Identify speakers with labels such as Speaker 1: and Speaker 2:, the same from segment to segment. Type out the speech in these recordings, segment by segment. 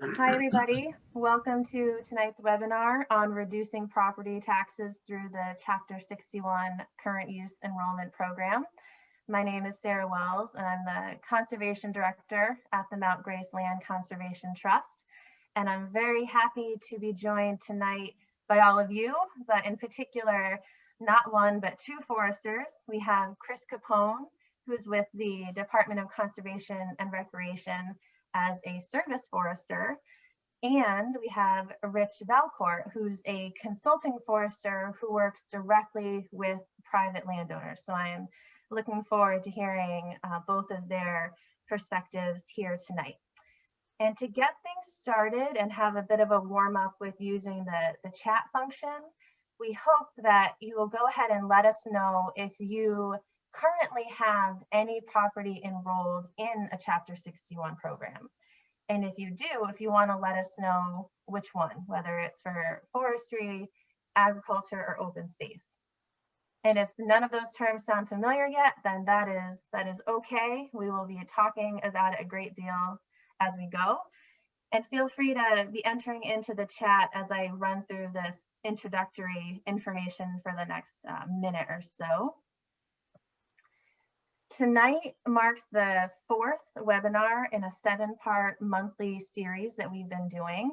Speaker 1: Hi, everybody. Welcome to tonight's webinar on reducing property taxes through the Chapter 61 Current Use Enrollment Program. My name is Sarah Wells, and I'm the Conservation Director at the Mount Grace Land Conservation Trust. And I'm very happy to be joined tonight by all of you, but in particular, not one, but two foresters. We have Chris Capone, who's with the Department of Conservation and Recreation as a service forester, and we have Rich Valcourt, who's a consulting forester who works directly with private landowners. So I am looking forward to hearing both of their perspectives here tonight. And to get things started and have a bit of a warm up with using the chat function, we hope that you will go ahead and let us know if you currently have any property enrolled in a Chapter 61 program. And if you do, if you want to let us know which one, whether it's for forestry, agriculture, or open space. And if none of those terms sound familiar yet, then that is okay. We will be talking about it a great deal as we go. And feel free to be entering into the chat as I run through this introductory information for the next minute or so. Tonight marks the fourth webinar in a 7-part monthly series that we've been doing.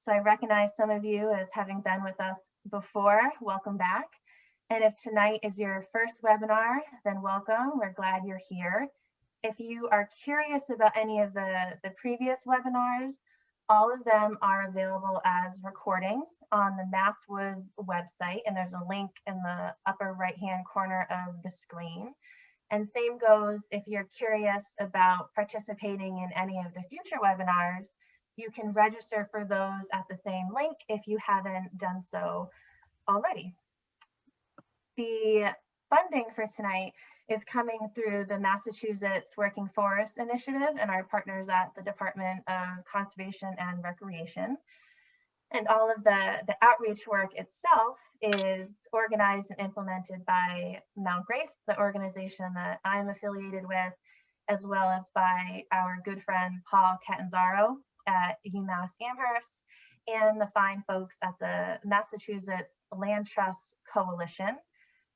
Speaker 1: So I recognize some of you as having been with us before. Welcome back. And if tonight is your first webinar, then welcome. We're glad you're here. If you are curious about any of the previous webinars, all of them are available as recordings on the MassWoods website, and there's a link in the upper right-hand corner of the screen. And same goes if you're curious about participating in any of the future webinars, you can register for those at the same link if you haven't done so already. The funding for tonight is coming through the Massachusetts Working Forest Initiative and our partners at the Department of Conservation and Recreation. And all of the outreach work itself is organized and implemented by Mount Grace, the organization that I'm affiliated with, as well as by our good friend Paul Catanzaro at UMass Amherst and the fine folks at the Massachusetts Land Trust Coalition.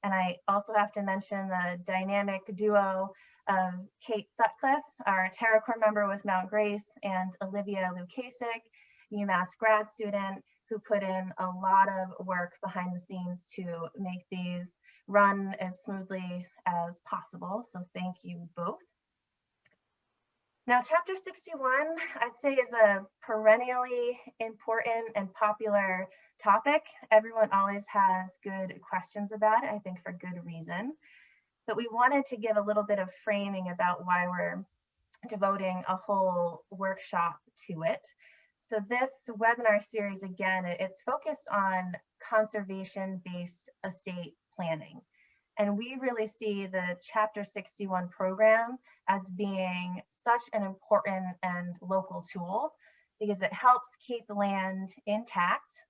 Speaker 1: And I also have to mention the dynamic duo of Kate Sutcliffe, our Terra Corps member with Mount Grace, and Olivia Lukasik, UMass grad student, who put in a lot of work behind the scenes to make these run as smoothly as possible. So thank you both. Now, Chapter 61, I'd say, is a perennially important and popular topic. Everyone always has good questions about it, I think for good reason. But we wanted to give a little bit of framing about why we're devoting a whole workshop to it. So this webinar series, again, it's focused on conservation-based estate planning. And we really see the Chapter 61 program as being such an important and local tool because it helps keep land intact.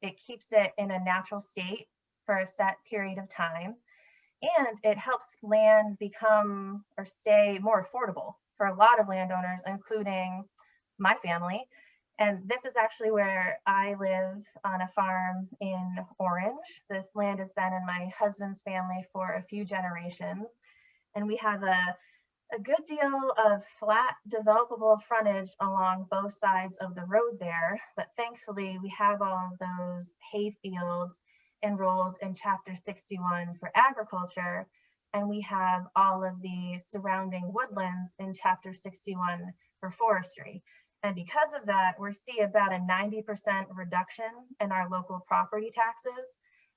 Speaker 1: It keeps it in a natural state for a set period of time. And it helps land become or stay more affordable for a lot of landowners, including my family. And this is actually where I live, on a farm in Orange. This land has been in my husband's family for a few generations. And we have a good deal of flat developable frontage along both sides of the road there. But thankfully, we have all of those hay fields enrolled in Chapter 61 for agriculture. And we have all of the surrounding woodlands in Chapter 61 for forestry. And because of that, we see about a 90% reduction in our local property taxes.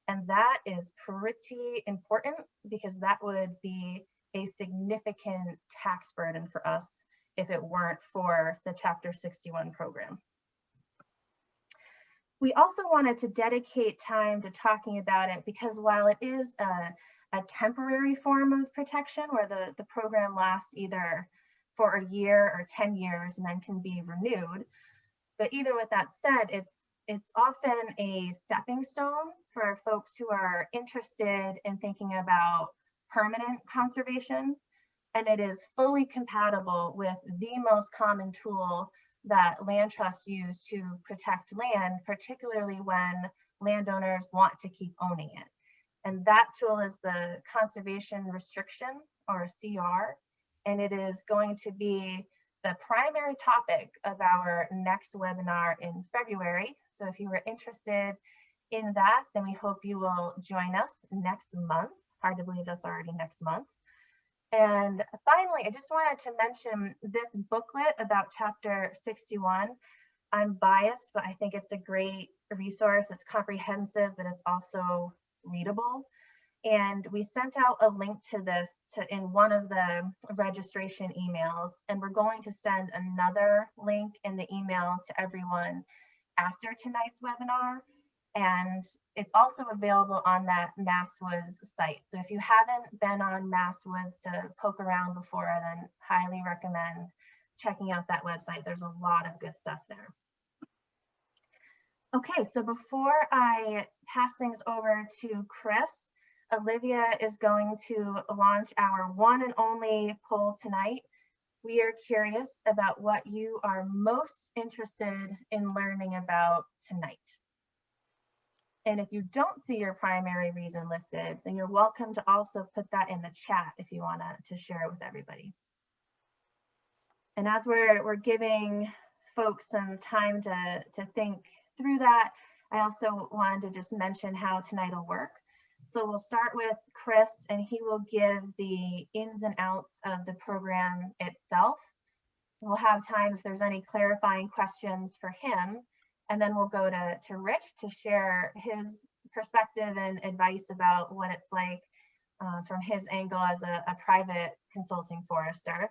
Speaker 1: And that is pretty important because that would be a significant tax burden for us if it weren't for the Chapter 61 program. We also wanted to dedicate time to talking about it because while it is a temporary form of protection where the program lasts either for a year or 10 years and then can be renewed. But even with that said, it's often a stepping stone for folks who are interested in thinking about permanent conservation. And it is fully compatible with the most common tool that land trusts use to protect land, particularly when landowners want to keep owning it. And that tool is the Conservation Restriction, or CR, and it is going to be the primary topic of our next webinar in February. So if you were interested in that, then we hope you will join us next month. Hard to believe that's already next month. And finally, I just wanted to mention this booklet about Chapter 61. I'm biased, but I think it's a great resource. It's comprehensive, but it's also readable. And we sent out a link to this in one of the registration emails, and we're going to send another link in the email to everyone after tonight's webinar. And it's also available on that MassWoods site. So if you haven't been on MassWoods to poke around before, then highly recommend checking out that website. There's a lot of good stuff there. Okay, so before I pass things over to Chris, Olivia is going to launch our one and only poll tonight. We are curious about what you are most interested in learning about tonight. And if you don't see your primary reason listed, then you're welcome to also put that in the chat if you want to share it with everybody. And as we're giving folks some time to think through that, I also wanted to just mention how tonight will work. So we'll start with Chris, and he will give the ins and outs of the program itself. We'll have time if there's any clarifying questions for him, and then we'll go to Rich to share his perspective and advice about what it's like from his angle as a private consulting forester.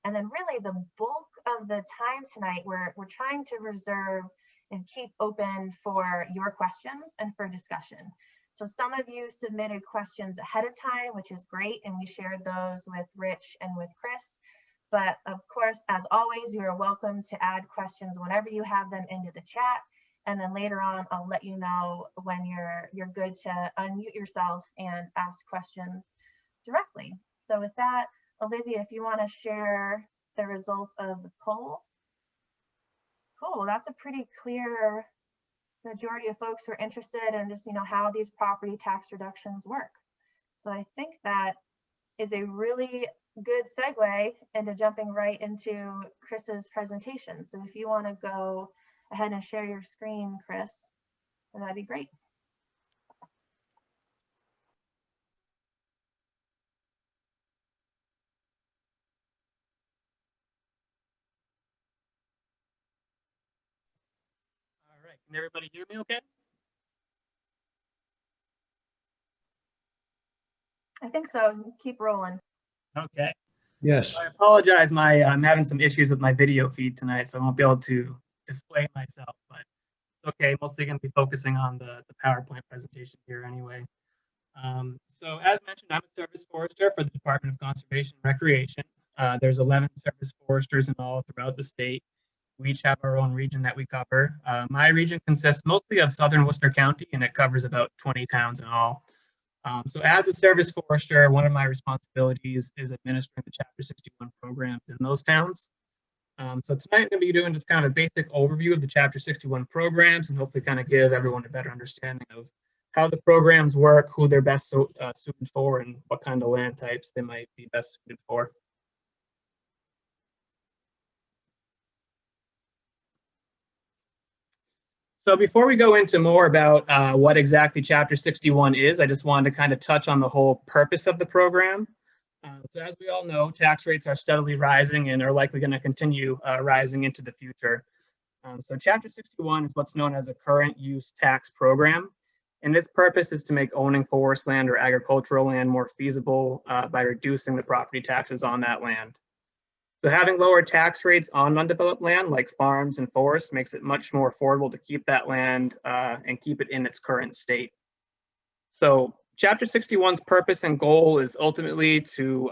Speaker 1: And then really the bulk of the time tonight, we're trying to reserve and keep open for your questions and for discussion. So some of you submitted questions ahead of time, which is great, and we shared those with Rich and with Chris. But of course, as always, you are welcome to add questions whenever you have them into the chat. And then later on, I'll let you know when you're good to unmute yourself and ask questions directly. So with that, Olivia, if you want to share the results of the poll. Cool, that's a pretty clear majority of folks who are interested in just, how these property tax reductions work. So I think that is a really good segue into jumping right into Chris's presentation. So if you want to go ahead and share your screen, Chris, then that'd be great.
Speaker 2: All right, can everybody hear me okay?
Speaker 1: I think so. Keep rolling.
Speaker 2: Okay.
Speaker 3: Yes.
Speaker 2: So I apologize. I'm having some issues with my video feed tonight, so I won't be able to display myself, but it's okay. Mostly going to be focusing on the PowerPoint presentation here anyway. So as mentioned, I'm a service forester for the Department of Conservation and Recreation. There's 11 service foresters in all throughout the state. We each have our own region that we cover. My region consists mostly of southern Worcester County, and it covers about 20 towns in all. So as a service forester, one of my responsibilities is administering the Chapter 61 programs in those towns. So tonight I'm going to be doing just kind of a basic overview of the Chapter 61 programs and hopefully kind of give everyone a better understanding of how the programs work, who they're best suited for, and what kind of land types they might be best suited for. So before we go into more about what exactly Chapter 61 is, I just wanted to kind of touch on the whole purpose of the program. So as we all know, tax rates are steadily rising and are likely going to continue rising into the future. So Chapter 61 is what's known as a current use tax program. And its purpose is to make owning forest land or agricultural land more feasible by reducing the property taxes on that land. So having lower tax rates on undeveloped land like farms and forests makes it much more affordable to keep that land and keep it in its current state. So Chapter 61's purpose and goal is ultimately to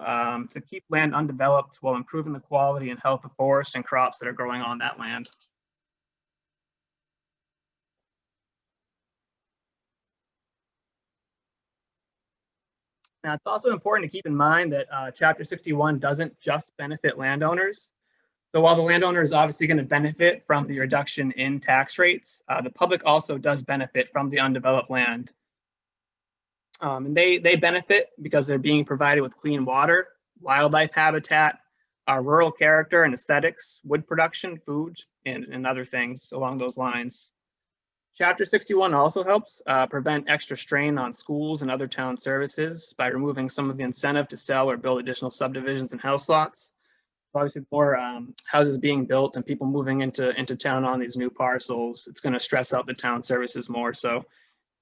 Speaker 2: keep land undeveloped while improving the quality and health of forests and crops that are growing on that land. Now, it's also important to keep in mind that Chapter 61 doesn't just benefit landowners. So while the landowner is obviously going to benefit from the reduction in tax rates, the public also does benefit from the undeveloped land. And they benefit because they're being provided with clean water, wildlife habitat, rural character and aesthetics, wood production, food, and other things along those lines. Chapter 61 also helps prevent extra strain on schools and other town services by removing some of the incentive to sell or build additional subdivisions and house lots. Obviously, more houses being built and people moving into town on these new parcels, it's going to stress out the town services more. So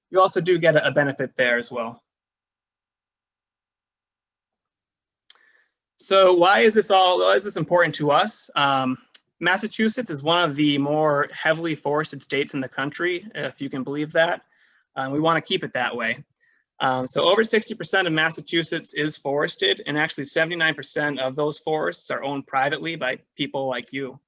Speaker 2: you also do get a benefit there as well. So why is this important to us? Massachusetts is one of the more heavily forested states in the country, if you can believe that. We want to keep it that way. So over 60% of Massachusetts is forested, and actually 79% of those forests are owned privately by people like you.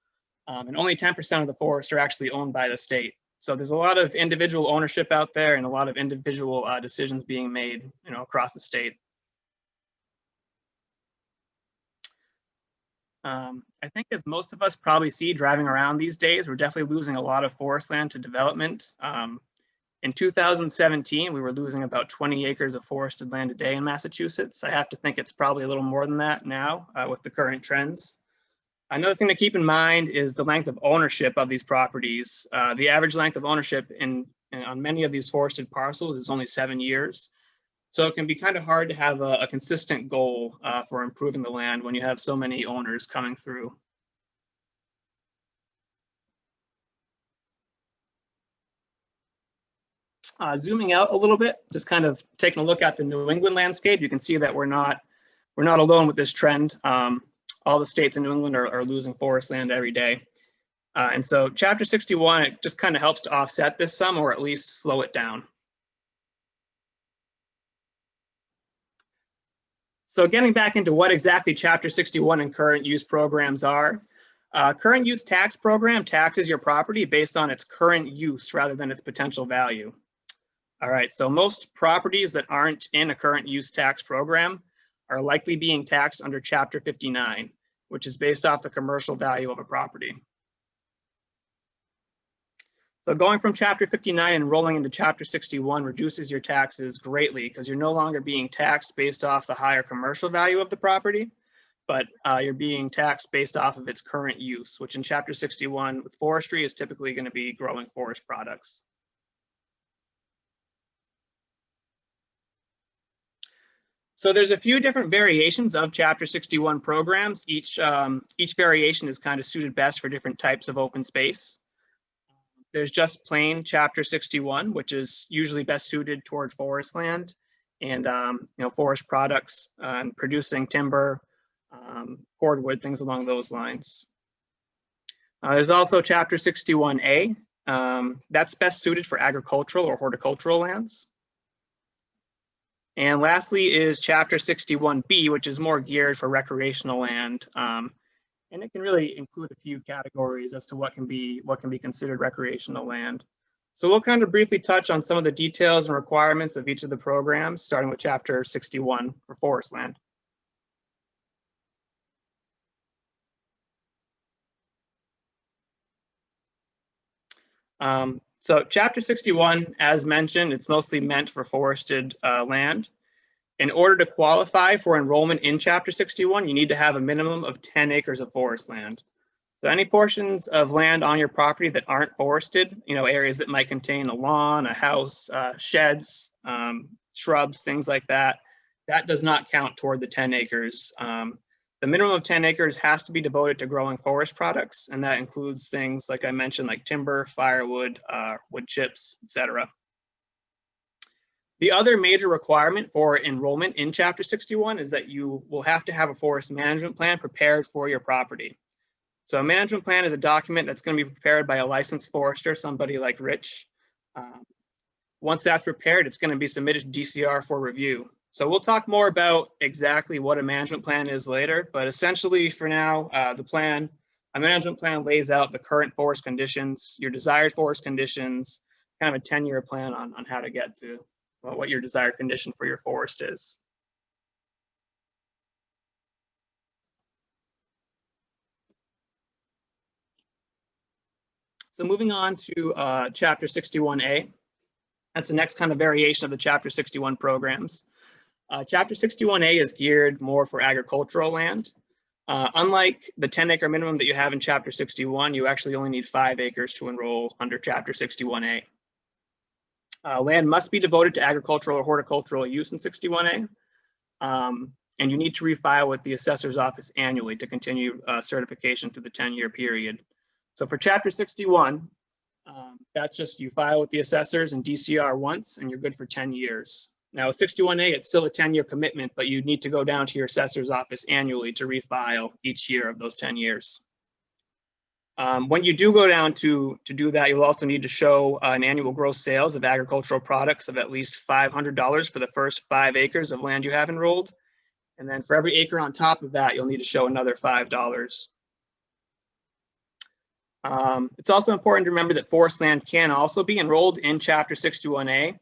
Speaker 2: And only 10% of the forests are actually owned by the state. So there's a lot of individual ownership out there and a lot of individual decisions being made, across the state. I think as most of us probably see driving around these days, we're definitely losing a lot of forest land to development. In 2017, we were losing about 20 acres of forested land a day in Massachusetts. I have to think it's probably a little more than that now with the current trends. Another thing to keep in mind is the length of ownership of these properties. The average length of ownership on many of these forested parcels is only 7 years. So it can be kind of hard to have a consistent goal for improving the land when you have so many owners coming through. Zooming out a little bit, just kind of taking a look at the New England landscape, you can see that we're not alone with this trend. All the states in New England are losing forest land every day. And so Chapter 61, it just kind of helps to offset this some, or at least slow it down. So getting back into what exactly Chapter 61 and current use programs are. Current use tax program taxes your property based on its current use rather than its potential value. All right, so most properties that aren't in a current use tax program are likely being taxed under Chapter 59, which is based off the commercial value of a property. So going from Chapter 59 and rolling into Chapter 61 reduces your taxes greatly because you're no longer being taxed based off the higher commercial value of the property, but you're being taxed based off of its current use, which in Chapter 61 with forestry is typically going to be growing forest products. So there's a few different variations of Chapter 61 programs. Each variation is kind of suited best for different types of open space. There's just plain Chapter 61, which is usually best suited toward forest land and forest products, producing timber, cordwood, things along those lines. There's also Chapter 61A. That's best suited for agricultural or horticultural lands. And lastly is Chapter 61B, which is more geared for recreational land. And it can really include a few categories as to what can be considered recreational land. So we'll kind of briefly touch on some of the details and requirements of each of the programs, starting with Chapter 61 for forest land. So Chapter 61, as mentioned, it's mostly meant for forested land. In order to qualify for enrollment in Chapter 61, you need to have a minimum of 10 acres of forest land. So any portions of land on your property that aren't forested, areas that might contain a lawn, a house, sheds, shrubs, things like that, that does not count toward the 10 acres. The minimum of 10 acres has to be devoted to growing forest products, and that includes things like I mentioned, like timber, firewood, wood chips, etc. The other major requirement for enrollment in Chapter 61 is that you will have to have a forest management plan prepared for your property. So a management plan is a document that's going to be prepared by a licensed forester, somebody like Rich. Once that's prepared, it's going to be submitted to DCR for review. So we'll talk more about exactly what a management plan is later, but essentially for now, a management plan lays out the current forest conditions, your desired forest conditions, kind of a 10-year plan on how to get to what your desired condition for your forest is. So moving on to Chapter 61A, that's the next kind of variation of the Chapter 61 programs. Chapter 61A is geared more for agricultural land. Unlike the 10-acre minimum that you have in Chapter 61, you actually only need 5 acres to enroll under Chapter 61A. Land must be devoted to agricultural or horticultural use in 61A, and you need to refile with the assessor's office annually to continue certification through the 10-year period. So for Chapter 61, that's just you file with the assessors and DCR once, and you're good for 10 years. Now, with 61A, it's still a 10-year commitment, but you need to go down to your assessor's office annually to refile each year of those 10 years. When you do go down to do that, you'll also need to show an annual gross sales of agricultural products of at least $500 for the first 5 acres of land you have enrolled. And then for every acre on top of that, you'll need to show another $5. It's also important to remember that forest land can also be enrolled in Chapter 61A,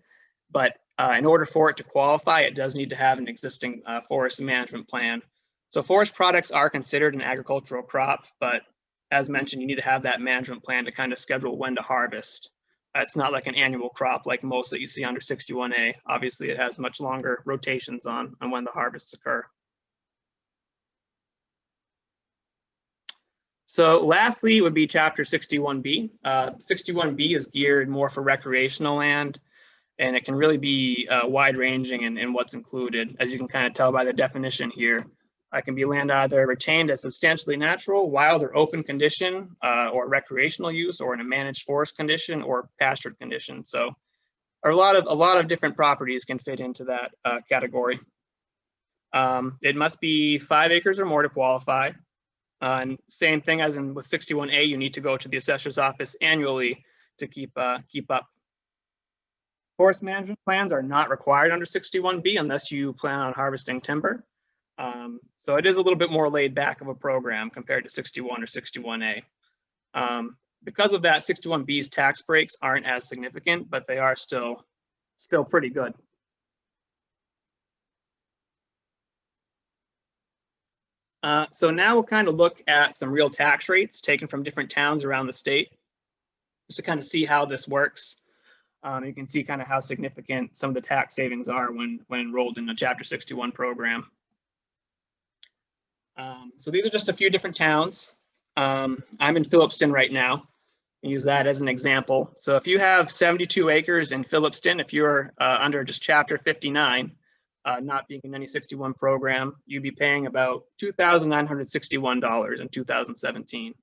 Speaker 2: but in order for it to qualify, it does need to have an existing forest management plan. So forest products are considered an agricultural crop, but as mentioned, you need to have that management plan to kind of schedule when to harvest. It's not like an annual crop like most that you see under 61A. Obviously, it has much longer rotations on when the harvests occur. So lastly would be Chapter 61B. 61B is geared more for recreational land, and it can really be wide-ranging in what's included. As you can kind of tell by the definition here, it can be land either retained as substantially natural, wild or open condition, or recreational use, or in a managed forest condition, or pastured condition. So a lot of different properties can fit into that category. It must be 5 acres or more to qualify. And same thing as with 61A, you need to go to the assessor's office annually to keep up. Forest management plans are not required under 61B unless you plan on harvesting timber. So it is a little bit more laid back of a program compared to 61 or 61A. Because of that, 61B's tax breaks aren't as significant, but they are still pretty good. So now we'll kind of look at some real tax rates taken from different towns around the state, just to kind of see how this works. You can see kind of how significant some of the tax savings are when enrolled in a Chapter 61 program. So these are just a few different towns. I'm in Phillipston right now. I use that as an example. So if you have 72 acres in Phillipston, if you're under just Chapter 59, not being in any 61 program, you'd be paying about $2,961 in 2017.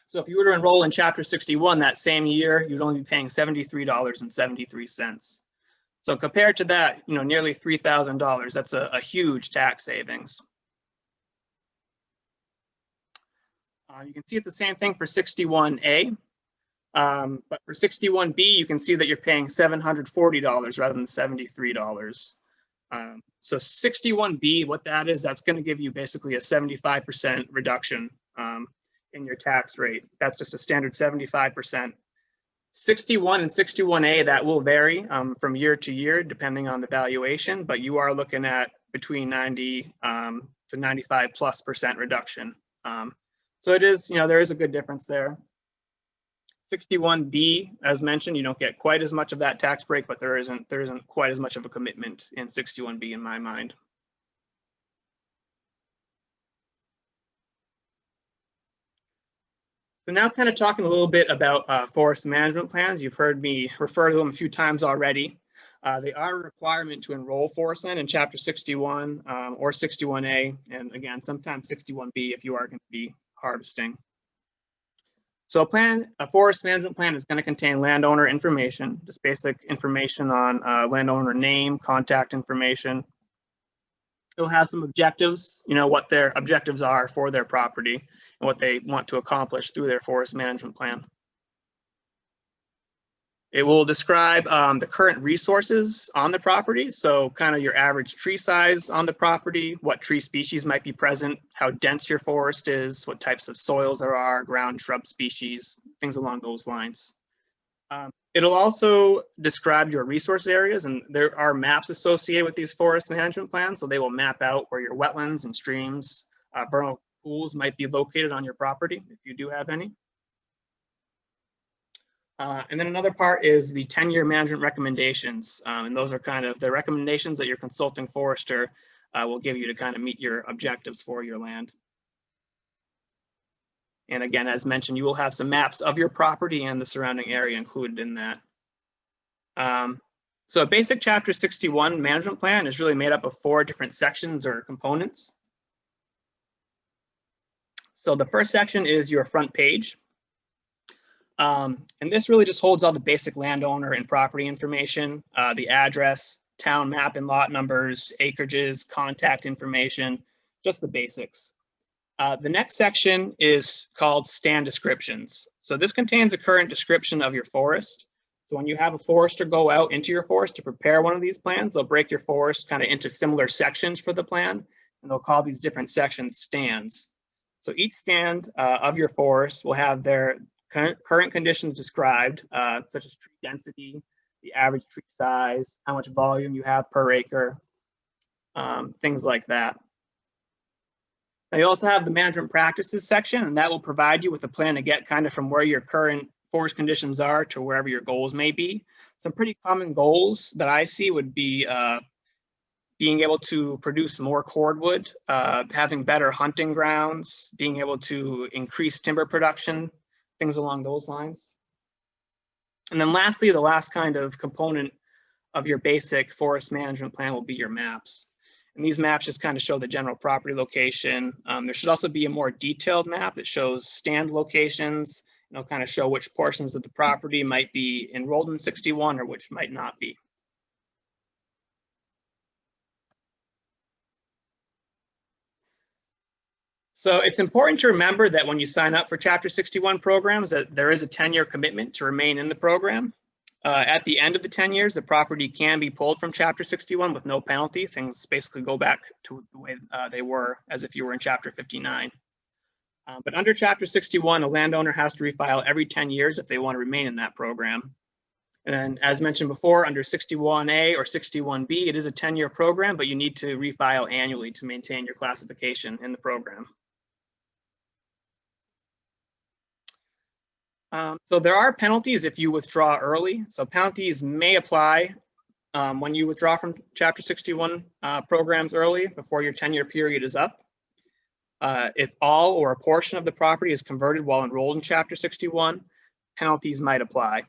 Speaker 2: So if you were to enroll in Chapter 61 that same year, you'd only be paying $73.73. So compared to that, nearly $3,000, that's a huge tax savings. You can see it's the same thing for 61A. But for 61B, you can see that you're paying $740 rather than $73. So 61B, what that is, that's going to give you basically a 75% reduction in your tax rate. That's just a standard 75%. 61 and 61A, that will vary from year to year depending on the valuation, but you are looking at between 90 to 95+% reduction. So it is, there is a good difference there. 61B, as mentioned, you don't get quite as much of that tax break, but there isn't quite as much of a commitment in 61B in my mind. So now kind of talking a little bit about forest management plans. You've heard me refer to them a few times already. They are a requirement to enroll forest land in Chapter 61 or 61A, and again, sometimes 61B if you are going to be harvesting. So a forest management plan is going to contain landowner information, just basic information on landowner name, contact information. It'll have some objectives, what their objectives are for their property and what they want to accomplish through their forest management plan. It will describe the current resources on the property, so kind of your average tree size on the property, what tree species might be present, how dense your forest is, what types of soils there are, ground shrub species, things along those lines. It'll also describe your resource areas, and there are maps associated with these forest management plans, so they will map out where your wetlands and streams, vernal pools might be located on your property if you do have any. And then another part is the 10-year management recommendations. And those are kind of the recommendations that your consulting forester will give you to kind of meet your objectives for your land. And again, as mentioned, you will have some maps of your property and the surrounding area included in that. So a basic Chapter 61 management plan is really made up of 4 different sections or components. So the first section is your front page. And this really just holds all the basic landowner and property information, the address, town map and lot numbers, acreages, contact information, just the basics. The next section is called stand descriptions. So this contains a current description of your forest. So when you have a forester go out into your forest to prepare one of these plans, they'll break your forest kind of into similar sections for the plan, and they'll call these different sections stands. So each stand of your forest will have their current conditions described, such as tree density, the average tree size, how much volume you have per acre, things like that. Now you also have the management practices section, and that will provide you with a plan to get kind of from where your current forest conditions are to wherever your goals may be. Some pretty common goals that I see would be being able to produce more cordwood, having better hunting grounds, being able to increase timber production, things along those lines. And then lastly, the last kind of component of your basic forest management plan will be your maps. And these maps just kind of show the general property location. There should also be a more detailed map that shows stand locations, and it'll kind of show which portions of the property might be enrolled in 61 or which might not be. So it's important to remember that when you sign up for Chapter 61 programs, that there is a 10-year commitment to remain in the program. At the end of the 10 years, the property can be pulled from Chapter 61 with no penalty. Things basically go back to the way they were as if you were in Chapter 59. But under Chapter 61, a landowner has to refile every 10 years if they want to remain in that program. And then, as mentioned before, under 61A or 61B, it is a 10-year program, but you need to refile annually to maintain your classification in the program. So there are penalties if you withdraw early. So penalties may apply when you withdraw from Chapter 61 programs early before your 10-year period is up. If all or a portion of the property is converted while enrolled in Chapter 61, penalties might apply.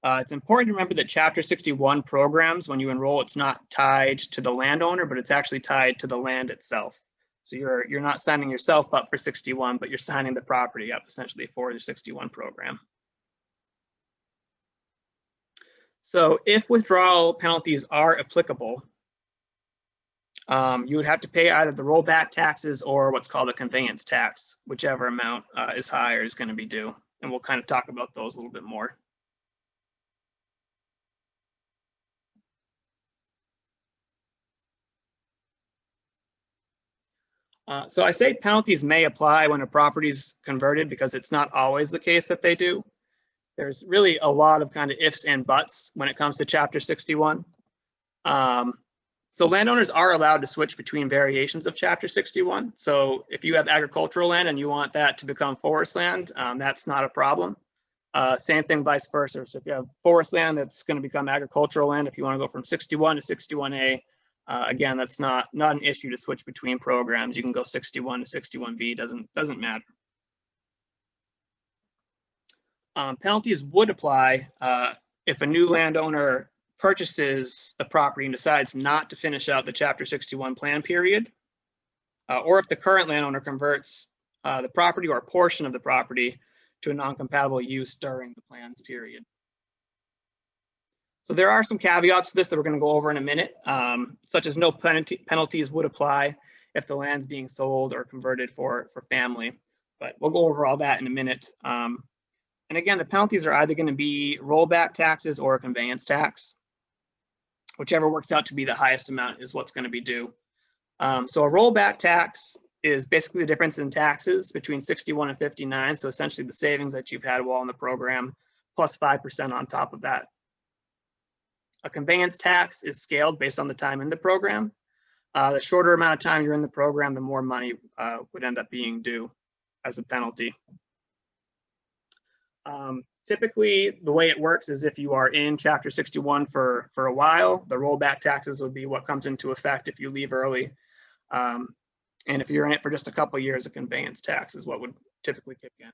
Speaker 2: It's important to remember that Chapter 61 programs, when you enroll, it's not tied to the landowner, but it's actually tied to the land itself. So you're not signing yourself up for 61, but you're signing the property up essentially for the 61 program. So if withdrawal penalties are applicable, you would have to pay either the rollback taxes or what's called a conveyance tax, whichever amount is higher is going to be due. And we'll kind of talk about those a little bit more. So I say penalties may apply when a property is converted because it's not always the case that they do. There's really a lot of kind of ifs and buts when it comes to Chapter 61. So landowners are allowed to switch between variations of Chapter 61. So if you have agricultural land and you want that to become forest land, that's not a problem. Same thing vice versa. So if you have forest land that's going to become agricultural land, if you want to go from 61 to 61A, again, that's not an issue to switch between programs. You can go 61 to 61B, doesn't matter. Penalties would apply if a new landowner purchases a property and decides not to finish out the Chapter 61 plan period, or if the current landowner converts the property or a portion of the property to a non-compatible use during the plans period. So there are some caveats to this that we're going to go over in a minute, such as no penalties would apply if the land's being sold or converted for family. But we'll go over all that in a minute. And again, the penalties are either going to be rollback taxes or a conveyance tax. Whichever works out to be the highest amount is what's going to be due. So a rollback tax is basically the difference in taxes between 61 and 59. So essentially the savings that you've had while in the program plus 5% on top of that. A conveyance tax is scaled based on the time in the program. The shorter amount of time you're in the program, the more money would end up being due as a penalty. Typically, the way it works is if you are in Chapter 61 for a while, the rollback taxes would be what comes into effect if you leave early. And if you're in it for just a couple of years, a conveyance tax is what would typically kick in.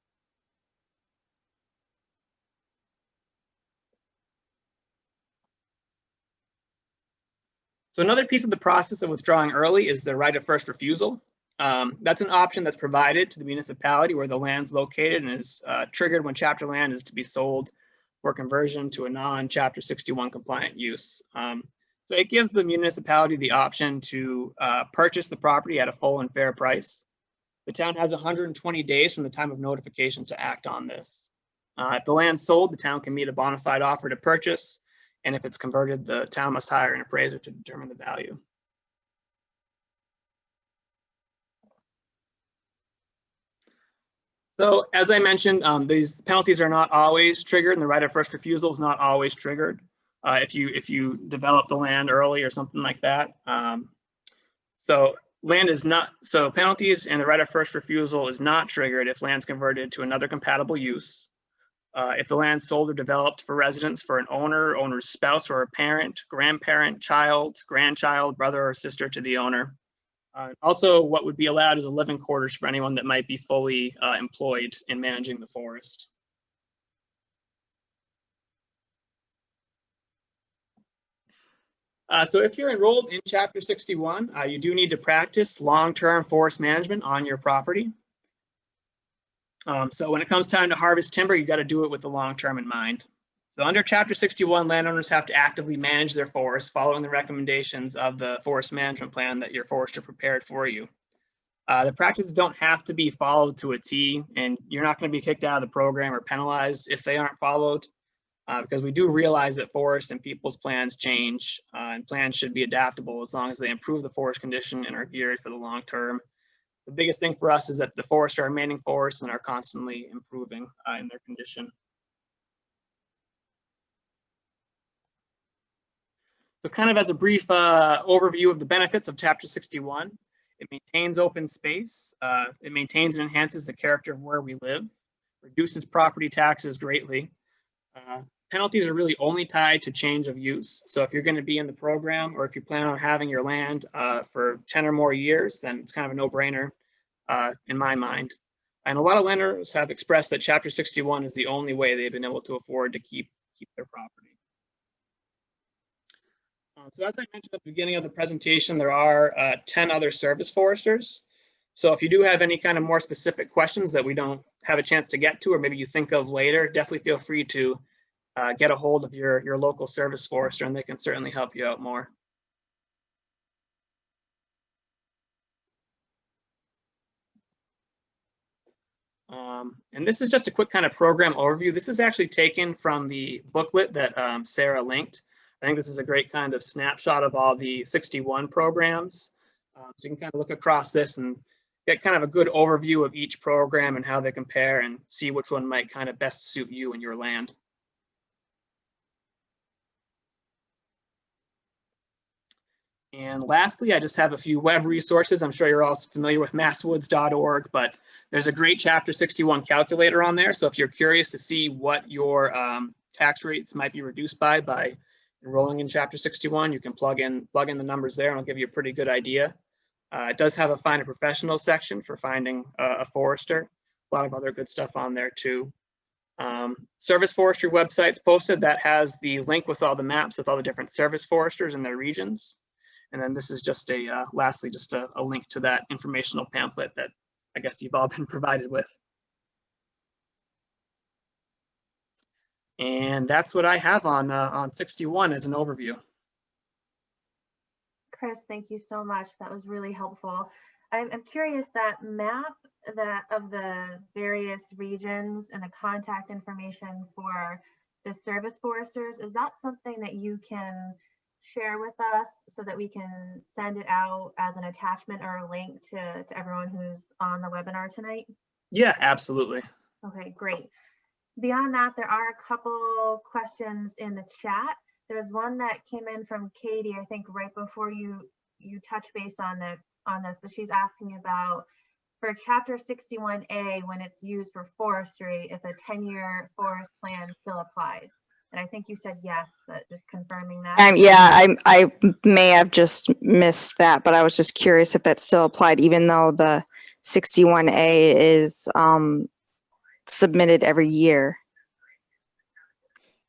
Speaker 2: So another piece of the process of withdrawing early is the right of first refusal. That's an option that's provided to the municipality where the land's located and is triggered when chapter land is to be sold for conversion to a non-chapter 61 compliant use. So it gives the municipality the option to purchase the property at a full and fair price. The town has 120 days from the time of notification to act on this. If the land's sold, the town can meet a bona fide offer to purchase. And if it's converted, the town must hire an appraiser to determine the value. So as I mentioned, these penalties are not always triggered, and the right of first refusal is not always triggered if you develop the land early or something like that. So penalties and the right of first refusal is not triggered if land's converted to another compatible use. If the land's sold or developed for residence for an owner, owner's spouse or a parent, grandparent, child, grandchild, brother or sister to the owner. Also, what would be allowed is a living quarters for anyone that might be fully employed in managing the forest. So if you're enrolled in Chapter 61, you do need to practice long-term forest management on your property. So when it comes time to harvest timber, you got to do it with the long term in mind. So under Chapter 61, landowners have to actively manage their forests following the recommendations of the forest management plan that your forester prepared for you. The practices don't have to be followed to a T, and you're not going to be kicked out of the program or penalized if they aren't followed, because we do realize that forests and people's plans change, and plans should be adaptable as long as they improve the forest condition and are geared for the long term. The biggest thing for us is that the forests are remaining forests and are constantly improving in their condition. So kind of as a brief overview of the benefits of Chapter 61, it maintains open space, it maintains and enhances the character of where we live, reduces property taxes greatly. Penalties are really only tied to change of use. So if you're going to be in the program or if you plan on having your land for 10 or more years, then it's kind of a no-brainer in my mind. And a lot of lenders have expressed that Chapter 61 is the only way they've been able to afford to keep their property. So as I mentioned at the beginning of the presentation, there are 10 other service foresters. So if you do have any kind of more specific questions that we don't have a chance to get to, or maybe you think of later, definitely feel free to get a hold of your local service forester, and they can certainly help you out more. And this is just a quick kind of program overview. This is actually taken from the booklet that Sarah linked. I think this is a great kind of snapshot of all the 61 programs. So you can kind of look across this and get kind of a good overview of each program and how they compare and see which one might kind of best suit you and your land. And lastly, I just have a few web resources. I'm sure you're all familiar with masswoods.org, but there's a great Chapter 61 calculator on there. So if you're curious to see what your tax rates might be reduced by enrolling in Chapter 61, you can plug in the numbers there and it'll give you a pretty good idea. It does have a find a professional section for finding a forester. A lot of other good stuff on there too. Service forestry website's posted that has the link with all the maps with all the different service foresters in their regions. And then this is just lastly, just a link to that informational pamphlet that I guess you've all been provided with. And that's what I have on 61 as an overview.
Speaker 1: Chris, thank you so much. That was really helpful. I'm curious, that map of the various regions and the contact information for the service foresters, is that something that you can share with us so that we can send it out as an attachment or a link to everyone who's on the webinar tonight?
Speaker 2: Yeah, absolutely.
Speaker 1: Okay, great. Beyond that, there are a couple questions in the chat. There's one that came in from Katie, I think right before you touch base on this, but she's asking about for Chapter 61A, when it's used for forestry, if a 10-year forest plan still applies. And I think you said yes, but just confirming that.
Speaker 3: Yeah, I may have just missed that, but I was just curious if that still applied, even though the 61A is submitted every year.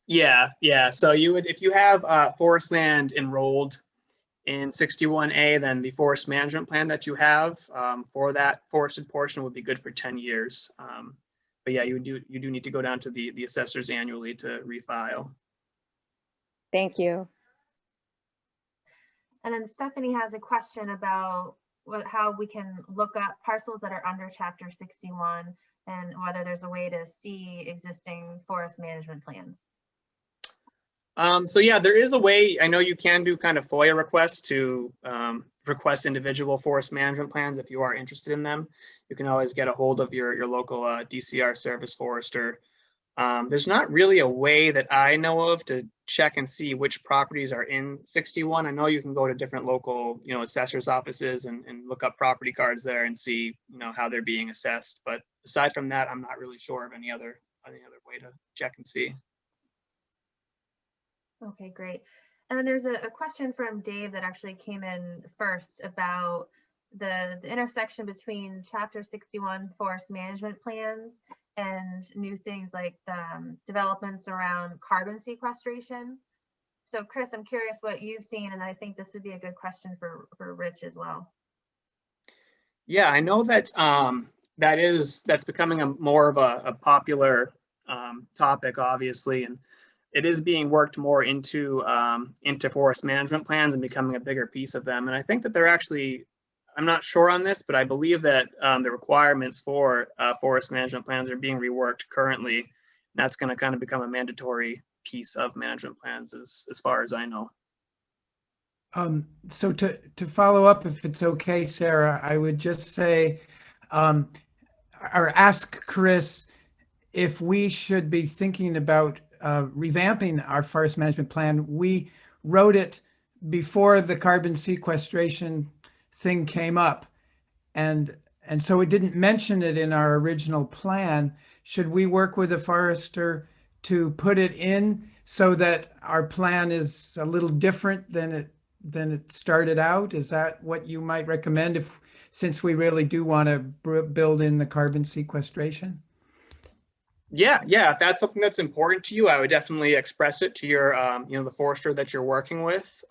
Speaker 2: Yeah, yeah. So you would, if you have forest land enrolled in 61A, then the forest management plan that you have for that forested portion would be good for 10 years. But yeah, you do need to go down to the assessors annually to refile.
Speaker 3: Thank you.
Speaker 1: And then Stephanie has a question about how we can look up parcels that are under Chapter 61 and whether there's a way to see existing forest management plans.
Speaker 2: So yeah, there is a way. I know you can do kind of FOIA requests to request individual forest management plans if you are interested in them. You can always get a hold of your local DCR service forester. There's not really a way that I know of to check and see which properties are in 61. I know you can go to different local, assessors offices and look up property cards there and see, how they're being assessed. But aside from that, I'm not really sure of any other way to check and see.
Speaker 1: Okay, great. And then there's a question from Dave that actually came in first about the intersection between Chapter 61 forest management plans and new things like the developments around carbon sequestration. So Chris, I'm curious what you've seen, and I think this would be a good question for Rich as well.
Speaker 2: Yeah, I know that that's becoming more of a popular topic, obviously, and it is being worked more into forest management plans and becoming a bigger piece of them. And I think that they're actually, I'm not sure on this, but I believe that the requirements for forest management plans are being reworked currently. And that's going to kind of become a mandatory piece of management plans as far as I know.
Speaker 4: So to follow up, if it's okay, Sarah, I would just say, or ask Chris if we should be thinking about revamping our forest management plan. We wrote it before the carbon sequestration thing came up, and so it didn't mention it in our original plan. Should we work with a forester to put it in so that our plan is a little different than it started out? Is that what you might recommend, since we really do want to build in the carbon sequestration?
Speaker 2: Yeah, if that's something that's important to you, I would definitely express it to your, the forester that you're working with.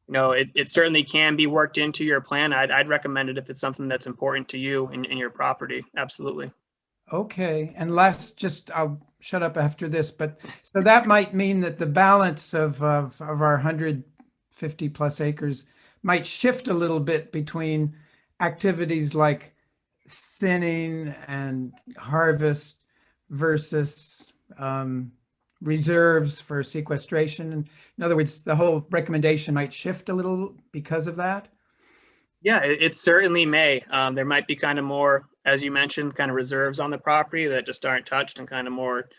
Speaker 2: It certainly can be worked into your plan. I'd recommend it if it's something that's important to you in your property. Absolutely. Okay.
Speaker 4: And I'll shut up after this, but so that might mean that the balance of our 150 plus acres might shift a little bit between activities like thinning and harvest versus reserves for sequestration. In other words, the whole recommendation might shift a little because of that.
Speaker 2: Yeah, it certainly may. There might be kind of more, as you mentioned, kind of reserves on the property that just aren't touched, and kind of more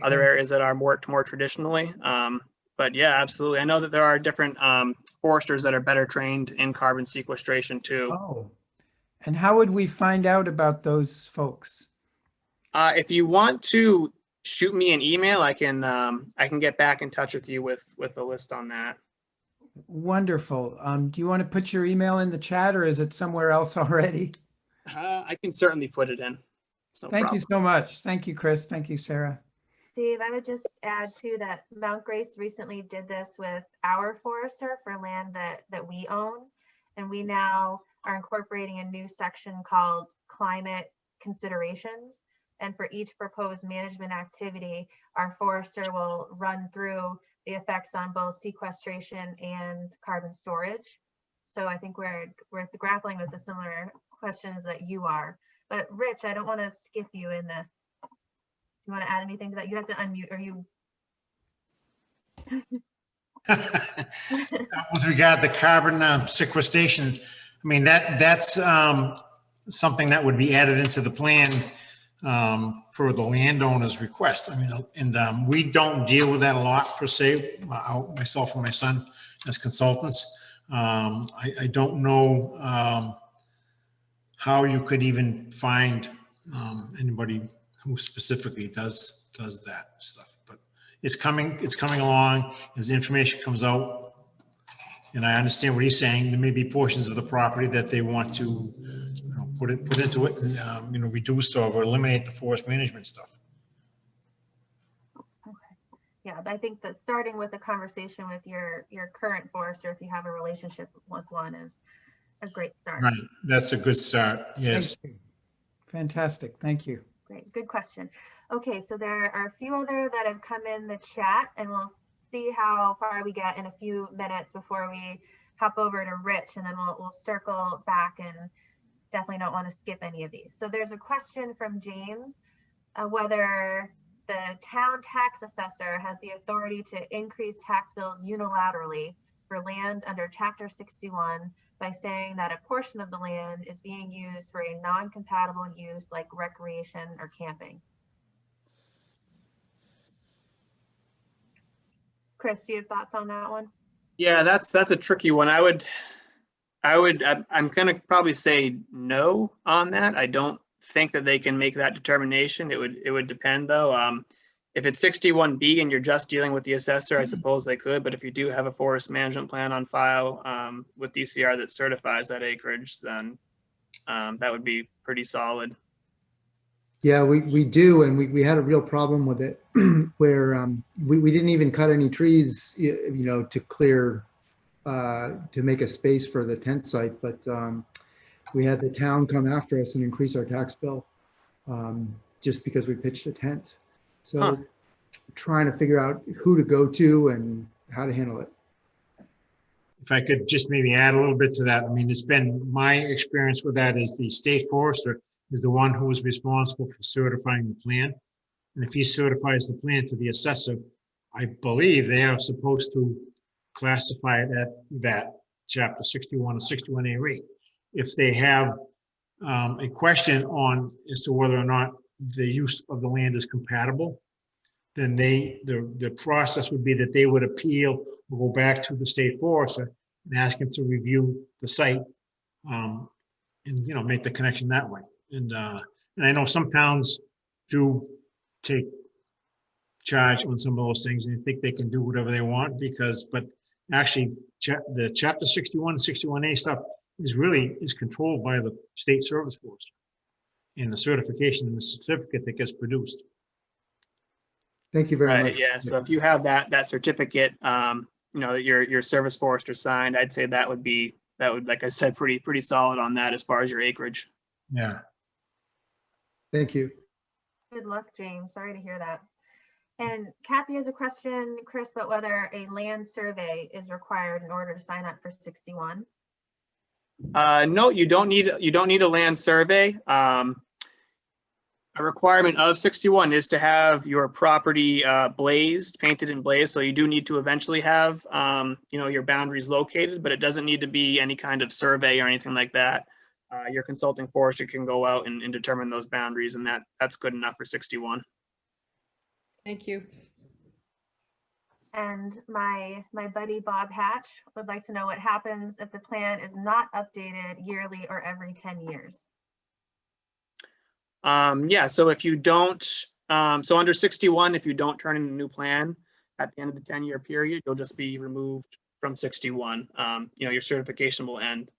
Speaker 2: other areas that are worked more traditionally. But yeah, absolutely. I know that there are different foresters that are better trained in carbon sequestration too.
Speaker 4: Oh, and how would we find out about those folks?
Speaker 2: If you want to shoot me an email, I can get back in touch with you with a list on that.
Speaker 4: Wonderful. Do you want to put your email in the chat, or is it somewhere else already?
Speaker 2: I can certainly put it in.
Speaker 4: Thank you so much. Thank you, Chris. Thank you, Sarah.
Speaker 1: Dave, I would just add too that Mount Grace recently did this with our forester for land that we own. And we now are incorporating a new section called climate considerations. And for each proposed management activity, our forester will run through the effects on both sequestration and carbon storage. So I think we're grappling with the similar questions that you are. But Rich, I don't want to skip you in this. You want to add anything to that? You have to unmute, or you?
Speaker 5: With regard to carbon sequestration, I mean, that's something that would be added into the plan for the landowner's request. I mean, and we don't deal with that a lot per se, myself and my son as consultants. I don't know how you could even find anybody who specifically does that stuff. But it's coming along as information comes out. And I understand what he's saying. There may be portions of the property that they want to put into it and reduce or eliminate the forest management stuff.
Speaker 1: Yeah, but I think that starting with a conversation with your current forester, if you have a relationship with one, is a great start.
Speaker 5: Right, that's a good start. Yes.
Speaker 4: Thank you. Fantastic. Thank you.
Speaker 1: Great, good question. Okay, so there are a few other that have come in the chat, and we'll see how far we get in a few minutes before we hop over to Rich, and then we'll circle back, and definitely don't want to skip any of these. So there's a question from James, whether the town tax assessor has the authority to increase tax bills unilaterally for land under Chapter 61 by saying that a portion of the land is being used for a non-compatible use like recreation or camping. Chris, do you have thoughts on that one?
Speaker 2: Yeah, that's a tricky one. I'm gonna probably say no on that. I don't think that they can make that determination. It would depend though. If it's 61B and you're just dealing with the assessor, I suppose they could, but if you do have a forest management plan on file with DCR that certifies that acreage, then that would be pretty solid.
Speaker 6: Yeah, we do, and we had a real problem with it where we didn't even cut any trees, to clear, to make a space for the tent site, but we had the town come after us and increase our tax bill just because we pitched a tent. So trying to figure out who to go to and how to handle it.
Speaker 5: If I could just maybe add a little bit to that. I mean, it's been my experience with that is the state forester is the one who is responsible for certifying the plan. And if he certifies the plan to the assessor, I believe they are supposed to classify it at that Chapter 61 or 61A rate. If they have a question on as to whether or not the use of the land is compatible, then the process would be that they would appeal or go back to the state forester and ask him to review the site and make the connection that way. And I know some towns do take charge on some of those things and they think they can do whatever they want but actually the Chapter 61 and 61A stuff is controlled by the state service forester and the certification and the certificate that gets produced.
Speaker 6: Thank you very
Speaker 2: Right,
Speaker 6: much.
Speaker 2: yeah, so if you have that certificate, your service forester signed, I'd say that would, like I said, pretty solid on that as far as your acreage.
Speaker 5: Yeah.
Speaker 6: Thank you.
Speaker 1: Good luck, James. Sorry to hear that. And Kathy has a question, Chris, about whether a land survey is required in order to sign up for 61.
Speaker 2: No, you don't need a land survey. A requirement of 61 is to have your property painted and blazed. So you do need to eventually have your boundaries located, but it doesn't need to be any kind of survey or anything like that. Your consulting forester can go out and determine those boundaries, and that's good enough for 61.
Speaker 7: Thank you.
Speaker 1: And my buddy Bob Hatch would like to know what happens if the plan is not updated yearly or every 10 years.
Speaker 2: Yeah, so if you don't, so under 61, if you don't turn in a new plan at the end of the 10-year period, you'll just be removed from 61. Your certification will end.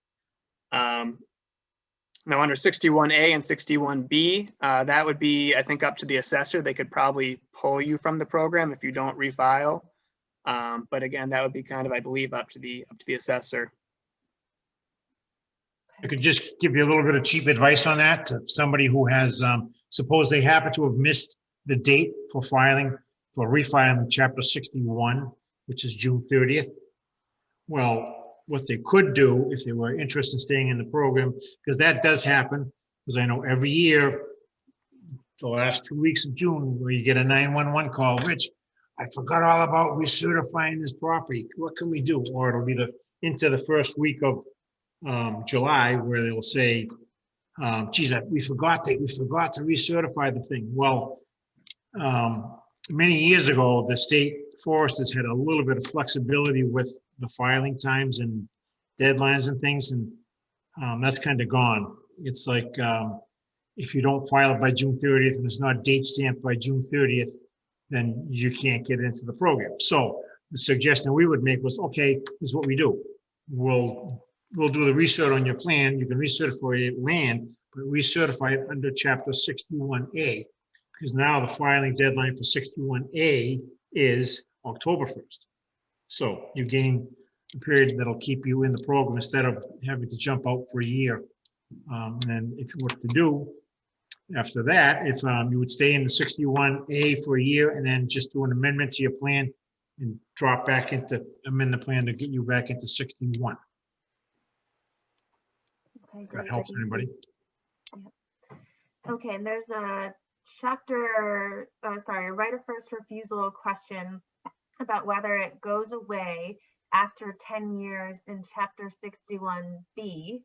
Speaker 2: Now under 61A and 61B, that would be, I think, up to the assessor. They could probably pull you from the program if you don't refile. But again, that would be kind of, I believe, up to the assessor.
Speaker 5: I could just give you a little bit of cheap advice on that to somebody who has, suppose they happen to have missed the date for refiling Chapter 61, which is June 30th. Well, what they could do if they were interested in staying in the program, because that does happen, because I know every year, the last 2 weeks of June, where you get a 911 call, Rich, I forgot all about recertifying this property. What can we do? Or it'll be into the first week of July, where they'll say, geez, we forgot to recertify the thing. Well, many years ago, the state foresters had a little bit of flexibility with the filing times and deadlines and things, and that's kind of gone. it's like, if you don't file it by June 30th and it's not date stamped by June 30th, then you can't get into the program. So the suggestion we would make was, okay, this is what we do. We'll do the recert on your plan. You can recertify your land, but recertify it under Chapter 61A, because now the filing deadline for 61A is October 1st. So you gain a period that'll keep you in the program instead of having to jump out for a year. And if you were to do after that, if you would stay in the 61A for a year and then just do an amendment to your plan and drop back into, amend the plan to get you back into 61.
Speaker 1: Okay,
Speaker 5: If
Speaker 1: great.
Speaker 5: that helps anybody.
Speaker 1: Okay, and there's a chapter, sorry, a right of first refusal question about whether it goes away after 10 years in Chapter 61B,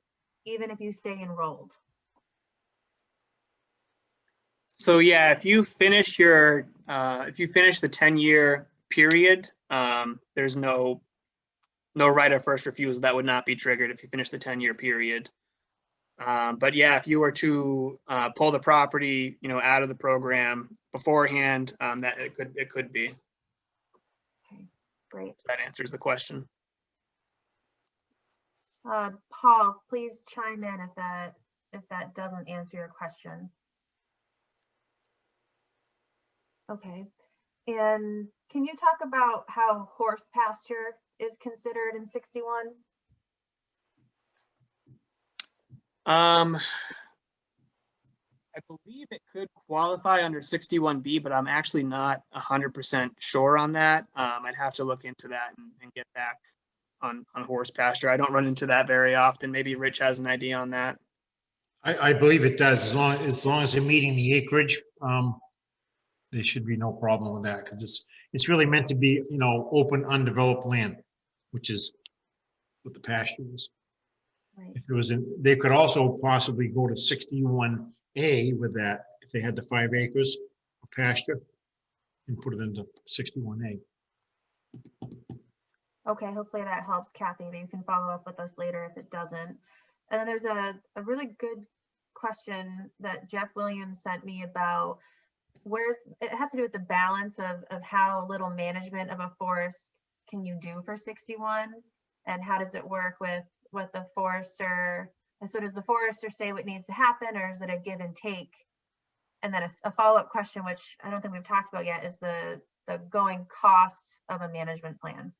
Speaker 1: even if you stay enrolled.
Speaker 2: So yeah, if you finish your, if you finish the 10-year period, there's no right of first refusal. That would not be triggered if you finish the 10-year period. But yeah, if you were to pull the property, out of the program beforehand, that it could be.
Speaker 1: Okay, great.
Speaker 2: That answers the question.
Speaker 1: Paul, please chime in if that doesn't answer your question. Okay, and can you talk about how horse pasture is considered in 61?
Speaker 2: I believe it could qualify under 61B, but I'm actually not 100% sure on that. I'd have to look into that and get back on horse pasture. I don't run into that very often. Maybe Rich has an idea on that.
Speaker 5: I believe it does, as long as they're meeting the acreage, there should be no problem with that, because it's really meant to be, open, undeveloped land, which is what the pasture is.
Speaker 1: Right.
Speaker 5: If it was they could also possibly go to 61A with that, if they had the 5 acres of pasture, and put it into 61A.
Speaker 1: Okay, hopefully that helps, Kathy, but you can follow up with us later if it doesn't. And then there's a really good question that Jeff Williams sent me about it has to do with the balance of how little management of a forest can you do for 61, and how does it work with the forester. And so does the forester say what needs to happen, or is it a give and take? And then a follow-up question, which I don't think we've talked about yet, is the going cost of a management plan.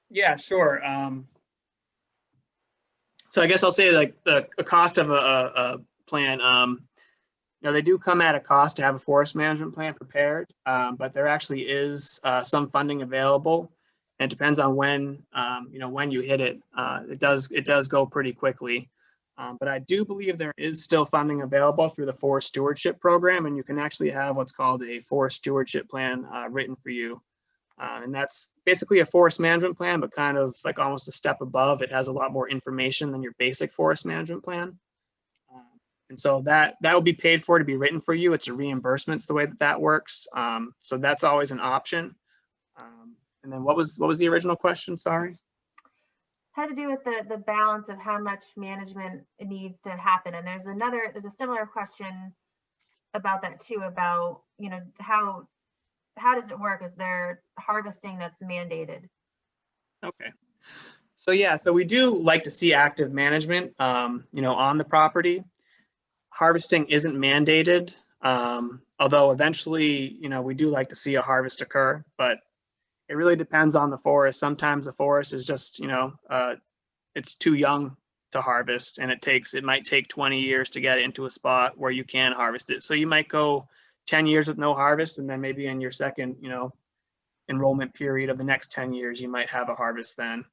Speaker 2: Yeah, sure. So I guess I'll say like the cost of a plan, they do come at a cost to have a forest management plan prepared, but there actually is some funding available. And it depends on when, when you hit it. It does go pretty quickly. But I do believe there is still funding available through the Forest Stewardship Program, and you can actually have what's called a Forest Stewardship Plan written for you. And that's basically a forest management plan, but kind of like almost a step above. It has a lot more information than your basic forest management plan. And so that will be paid for to be written for you. It's a reimbursement, the way that works. So that's always an option. And then what was the original question? Sorry.
Speaker 1: Had to do with the balance of how much management needs to happen. And there's a similar question about that too, about, how does it work? Is there harvesting that's mandated? Okay.
Speaker 2: So yeah, so we do like to see active management, on the property. Harvesting isn't mandated, although eventually, we do like to see a harvest occur, but it really depends on the forest. Sometimes the forest is just, it's too young to harvest, and it might take 20 years to get into a spot where you can harvest it. So you might go 10 years with no harvest, and then maybe in your second, enrollment period of the next 10 years, you might have a harvest then.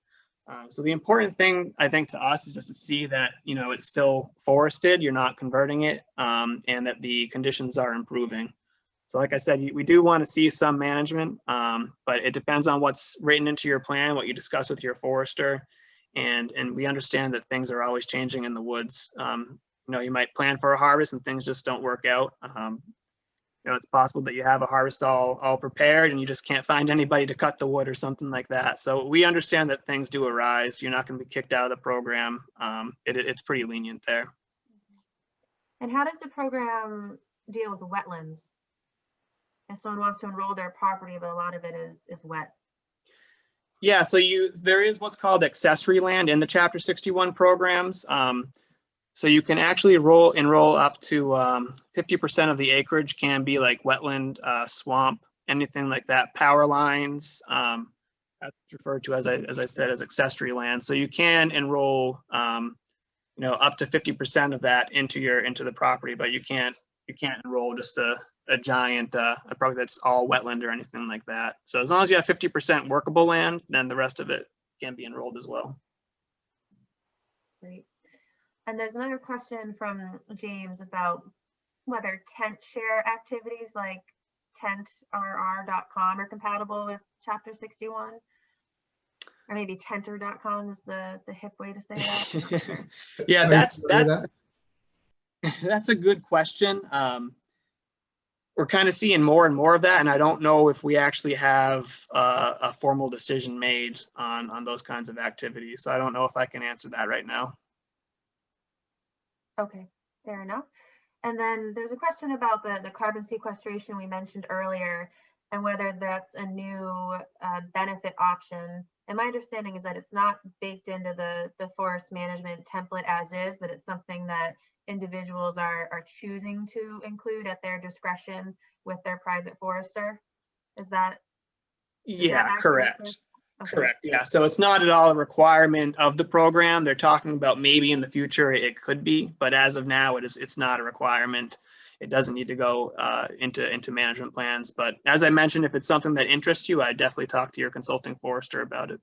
Speaker 2: So the important thing, I think, to us is just to see that, it's still forested, you're not converting it, and that the conditions are improving. So like I said, we do want to see some management, but it depends on what's written into your plan, what you discuss with your forester, and we understand that things are always changing in the woods. You might plan for a harvest and things just don't work out. it's possible that you have a harvest all prepared and you just can't find anybody to cut the wood or something like that. So we understand that things do arise. You're not going to be kicked out of the program. It's pretty lenient there.
Speaker 1: And how does the program deal with wetlands? If someone wants to enroll their property, but a lot of it is wet.
Speaker 2: Yeah, so there is what's called accessory land in the Chapter 61 programs. So you can actually enroll up to 50% of the acreage can be like wetland, swamp, anything like that, power lines. That's referred to, as I said, as accessory land. So you can enroll, up to 50% of that into the property, but you can't enroll just a giant property that's all wetland or anything like that. So as long as you have 50% workable land, then the rest of it can be enrolled as well.
Speaker 1: Great. And there's another question from James about whether tent share activities like tentrr.com are compatible with Chapter 61. Or maybe tenter.com is the hip way to say that.
Speaker 2: Yeah, that's a good question. We're kind of seeing more and more of that, and I don't know if we actually have a formal decision made on those kinds of activities. So I don't know if I can answer that right now.
Speaker 1: Okay, fair enough. And then there's a question about the carbon sequestration we mentioned earlier and whether that's a new benefit option. And my understanding is that it's not baked into the forest management template as is, but it's something that individuals are choosing to include at their discretion with their private forester. Is that
Speaker 2: correct?
Speaker 1: Okay.
Speaker 2: Correct. Yeah. So it's not at all a requirement of the program. They're talking about maybe in the future it could be, but as of now, it's not a requirement. It doesn't need to go into management plans. But as I mentioned, if it's something that interests you, I definitely talk to your consulting forester about it.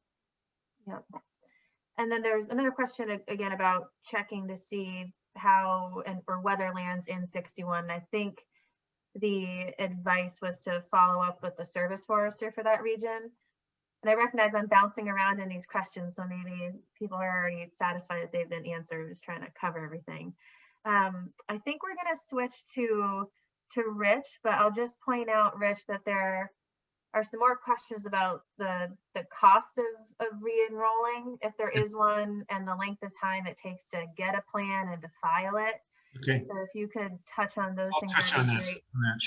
Speaker 1: Yeah. And then there's another question again about checking to see how or whether lands in 61. I think the advice was to follow up with the service forester for that region. And I recognize I'm bouncing around in these questions, so maybe people are already satisfied that they've been answered. Just trying to cover everything. I think we're going to switch to Rich, but I'll just point out, Rich, that there are some more questions about the cost of re-enrolling, if there is one, and the length of time it takes to get a plan and to file it.
Speaker 5: Okay.
Speaker 1: So if you could touch on those
Speaker 5: I'll
Speaker 1: things.
Speaker 5: touch on that.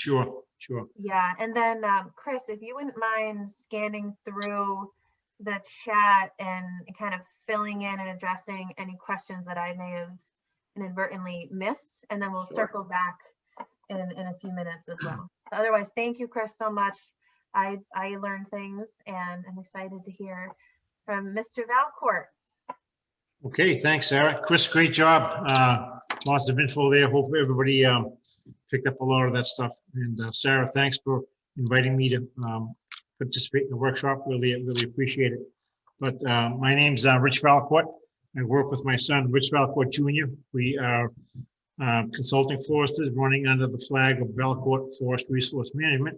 Speaker 5: Sure.
Speaker 1: Yeah, and then Chris, if you wouldn't mind scanning through the chat and kind of filling in and addressing any questions that I may have inadvertently missed, and then we'll circle back in a few minutes as well. Otherwise, thank you, Chris, so much. I learned things, and I'm excited to hear from Mr. Valcourt.
Speaker 5: Okay, thanks, Sarah. Chris, great job. Lots of info there. Hopefully everybody picked up a lot of that stuff. And Sarah, thanks for inviting me to participate in the workshop. Really appreciate it. But my name's Rich Valcourt. I work with my son, Rich Valcourt Jr. We are consulting foresters running under the flag of Valcourt Forest Resource Management.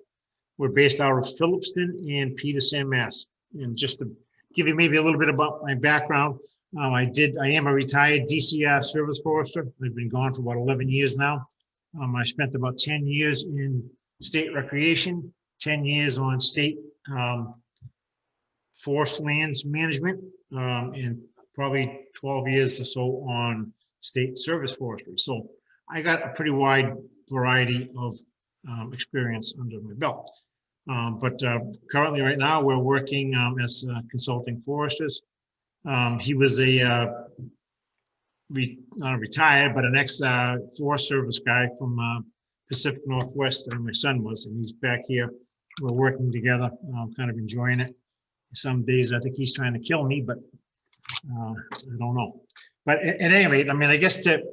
Speaker 5: We're based out of Phillipston and Peterson, Mass. And just to give you maybe a little bit about my background, I am a retired DCR service forester. I've been gone for about 11 years now. I spent about 10 years in state recreation, 10 years on state forest lands management, and probably 12 years or so on state service forestry. So I got a pretty wide variety of experience under my belt. But currently right now we're working as consulting foresters. He was not retired, but an ex-Forest Service guy from Pacific Northwest, my son was, and he's back here. We're working together, kind of enjoying it. Some days I think he's trying to kill me, but I don't know. But at any rate, I mean, I guess to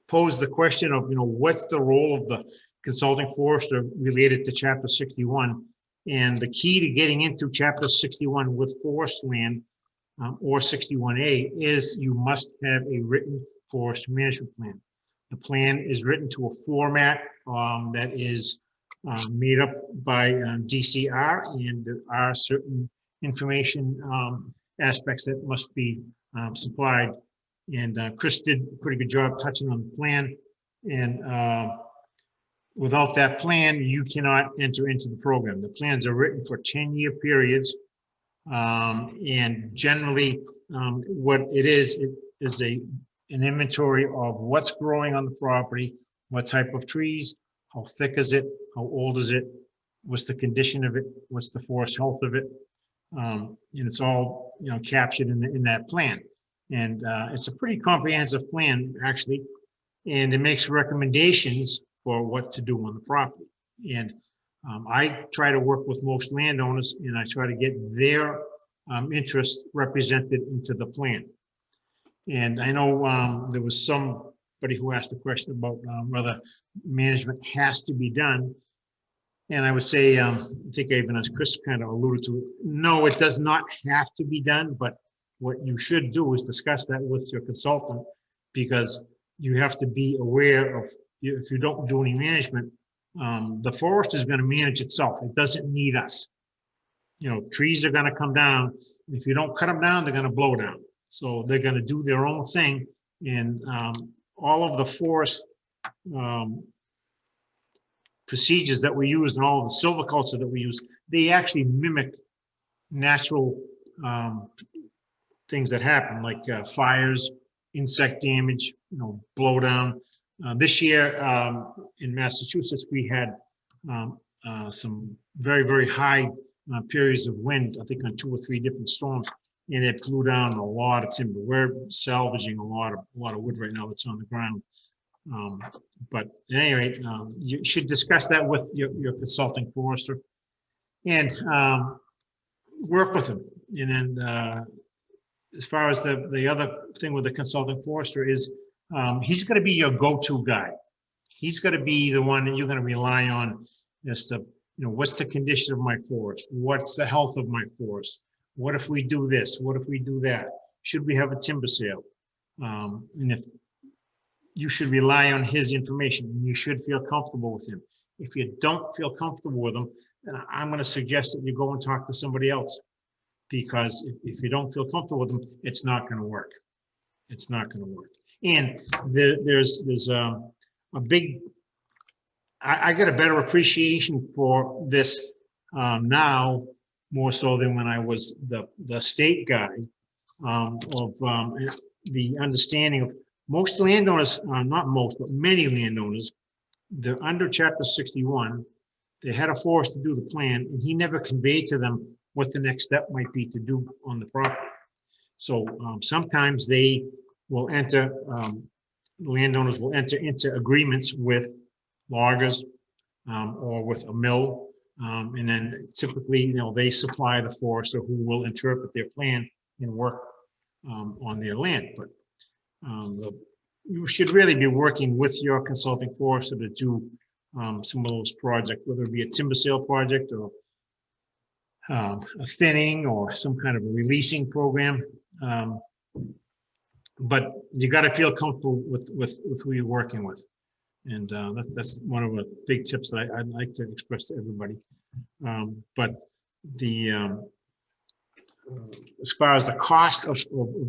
Speaker 5: pose the question of, what's the role of the consulting forester related to Chapter 61? And the key to getting into Chapter 61 with forest land or 61A is you must have a written forest management plan. The plan is written to a format that is made up by DCR, and there are certain information aspects that must be supplied. And Chris did a pretty good job touching on the plan. And without that plan, you cannot enter into the program. The plans are written for 10-year periods. And generally, what it is an inventory of what's growing on the property, what type of trees, how thick is it, how old is it, what's the condition of it, what's the forest health of it. And it's all, captured in that plan. And it's a pretty comprehensive plan, actually, and it makes recommendations for what to do on the property. And I try to work with most landowners, and I try to get their interests represented into the plan. And I know there was somebody who asked a question about whether management has to be done. And I would say, I think even as Chris kind of alluded to, no, it does not have to be done, but what you should do is discuss that with your consultant, because you have to be aware of, if you don't do any management, the forest is going to manage itself. It doesn't need us. Trees are going to come down. If you don't cut them down, they're going to blow down. So they're going to do their own thing. And all of the forest procedures that we use and all of the silviculture that we use, they actually mimic natural things that happen, like fires, insect damage, blow down. This year in Massachusetts, we had some very, very high periods of wind, I think on 2 or 3 different storms, and it blew down a lot of timber. We're salvaging a lot of wood right now that's on the ground. But at any rate, you should discuss that with your consulting forester and work with them. And then as far as the other thing with the consulting forester is, he's going to be your go-to guy. He's going to be the one that you're going to rely on as to, what's the condition of my forest? What's the health of my forest? What if we do this? What if we do that? Should we have a timber sale? And if you should rely on his information, and you should feel comfortable with him. If you don't feel comfortable with him, then I'm going to suggest that you go and talk to somebody else, because if you don't feel comfortable with them, it's not going to work. It's not going to work. And there's a big, I get a better appreciation for this now, more so than when I was the state guy, of the understanding of most landowners, not most, but many landowners, they're under Chapter 61. They had a forester to do the plan, and he never conveyed to them what the next step might be to do on the property. So sometimes they will enter, landowners will enter into agreements with loggers or with a mill, and then typically, they supply the forester who will interpret their plan and work on their land. But you should really be working with your consulting forester to do some of those projects, whether it be a timber sale project or a thinning or some kind of a releasing program. But you got to feel comfortable with who you're working with. And that's one of the big tips that I'd like to express to everybody. But as far as the cost of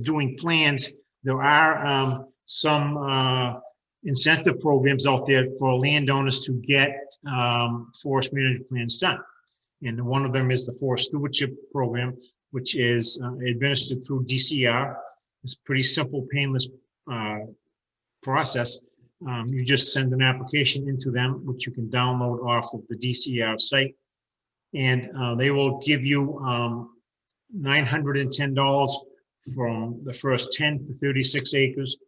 Speaker 5: doing plans, there are some incentive programs out there for landowners to get forest management plans done. And one of them is the Forest Stewardship Program, which is administered through DCR. It's a pretty simple, painless process. You just send an application into them, which you can download off of the DCR site. And they will give you $910 from the first 10 to 36 acres.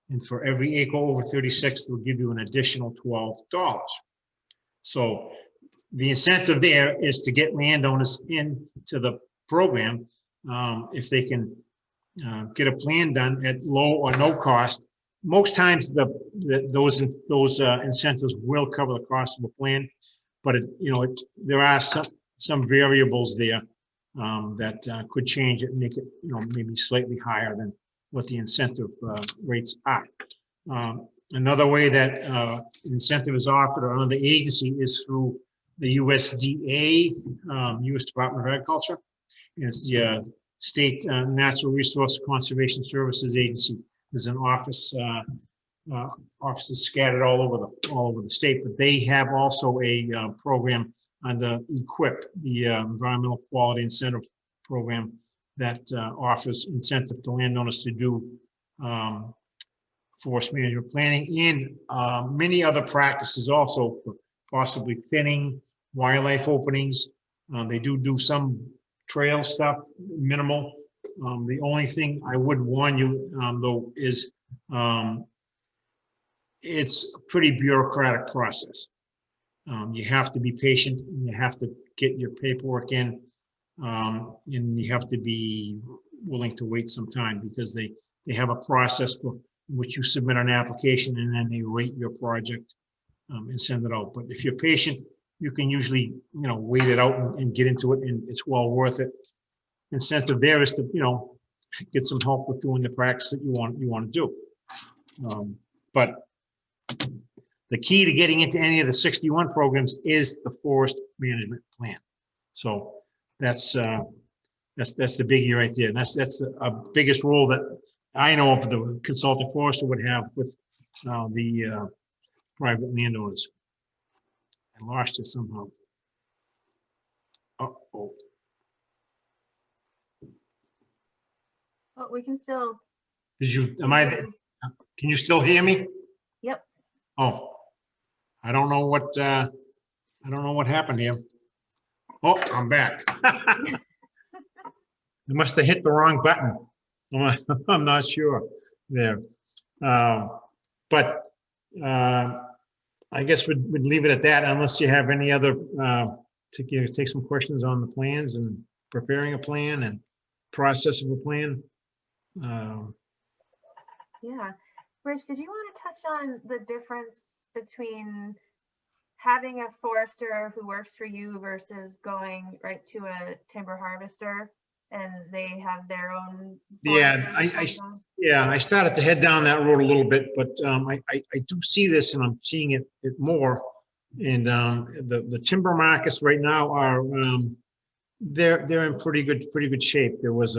Speaker 5: And for every acre over 36, they'll give you an additional $12. So the incentive there is to get landowners into the program. If they can get a plan done at low or no cost, most times those incentives will cover the cost of a plan, but there are some variables there that could change it and make it maybe slightly higher than what the incentive rates are. Another way that incentive is offered or under the agency is through the USDA, U.S. Department of Agriculture. And it's the State Natural Resource Conservation Services Agency. There's an office offices scattered all over the state, but they have also a program under EQUIP, the Environmental Quality Incentive Program, that offers incentive to landowners to do forest management planning and many other practices also, for possibly thinning, wildlife openings. They do some trail stuff, minimal. The only thing I would warn you though is it's a pretty bureaucratic process. You have to be patient, and you have to get your paperwork in, and you have to be willing to wait some time, because they have a process for which you submit an application, and then they rate your project and send it out. But if you're patient, you can usually, wait it out and get into it, and it's well worth it. Incentive there is to, get some help with doing the practice that you want to do. But the key to getting into any of the 61 programs is the forest management plan. So that's the biggie right there. And that's the biggest role that I know of the consulting forester would have with the private landowners. I lost it somehow. Uh-oh.
Speaker 1: Well, we can still.
Speaker 5: Can you still hear me?
Speaker 1: Yep.
Speaker 5: Oh, I don't know what happened here. Oh, I'm back. I must have hit the wrong button. I'm not sure there. But I guess we'd leave it at that, unless you have any other, take some questions on the plans and preparing a plan and process of a plan.
Speaker 1: Yeah. Rich, did you want to touch on the difference between having a forester who works for you versus going right to a timber harvester and they have their own?
Speaker 5: Yeah, I started to head down that road a little bit, but I do see this, and I'm seeing it more. And the timber markets right now are they're in pretty good shape. There was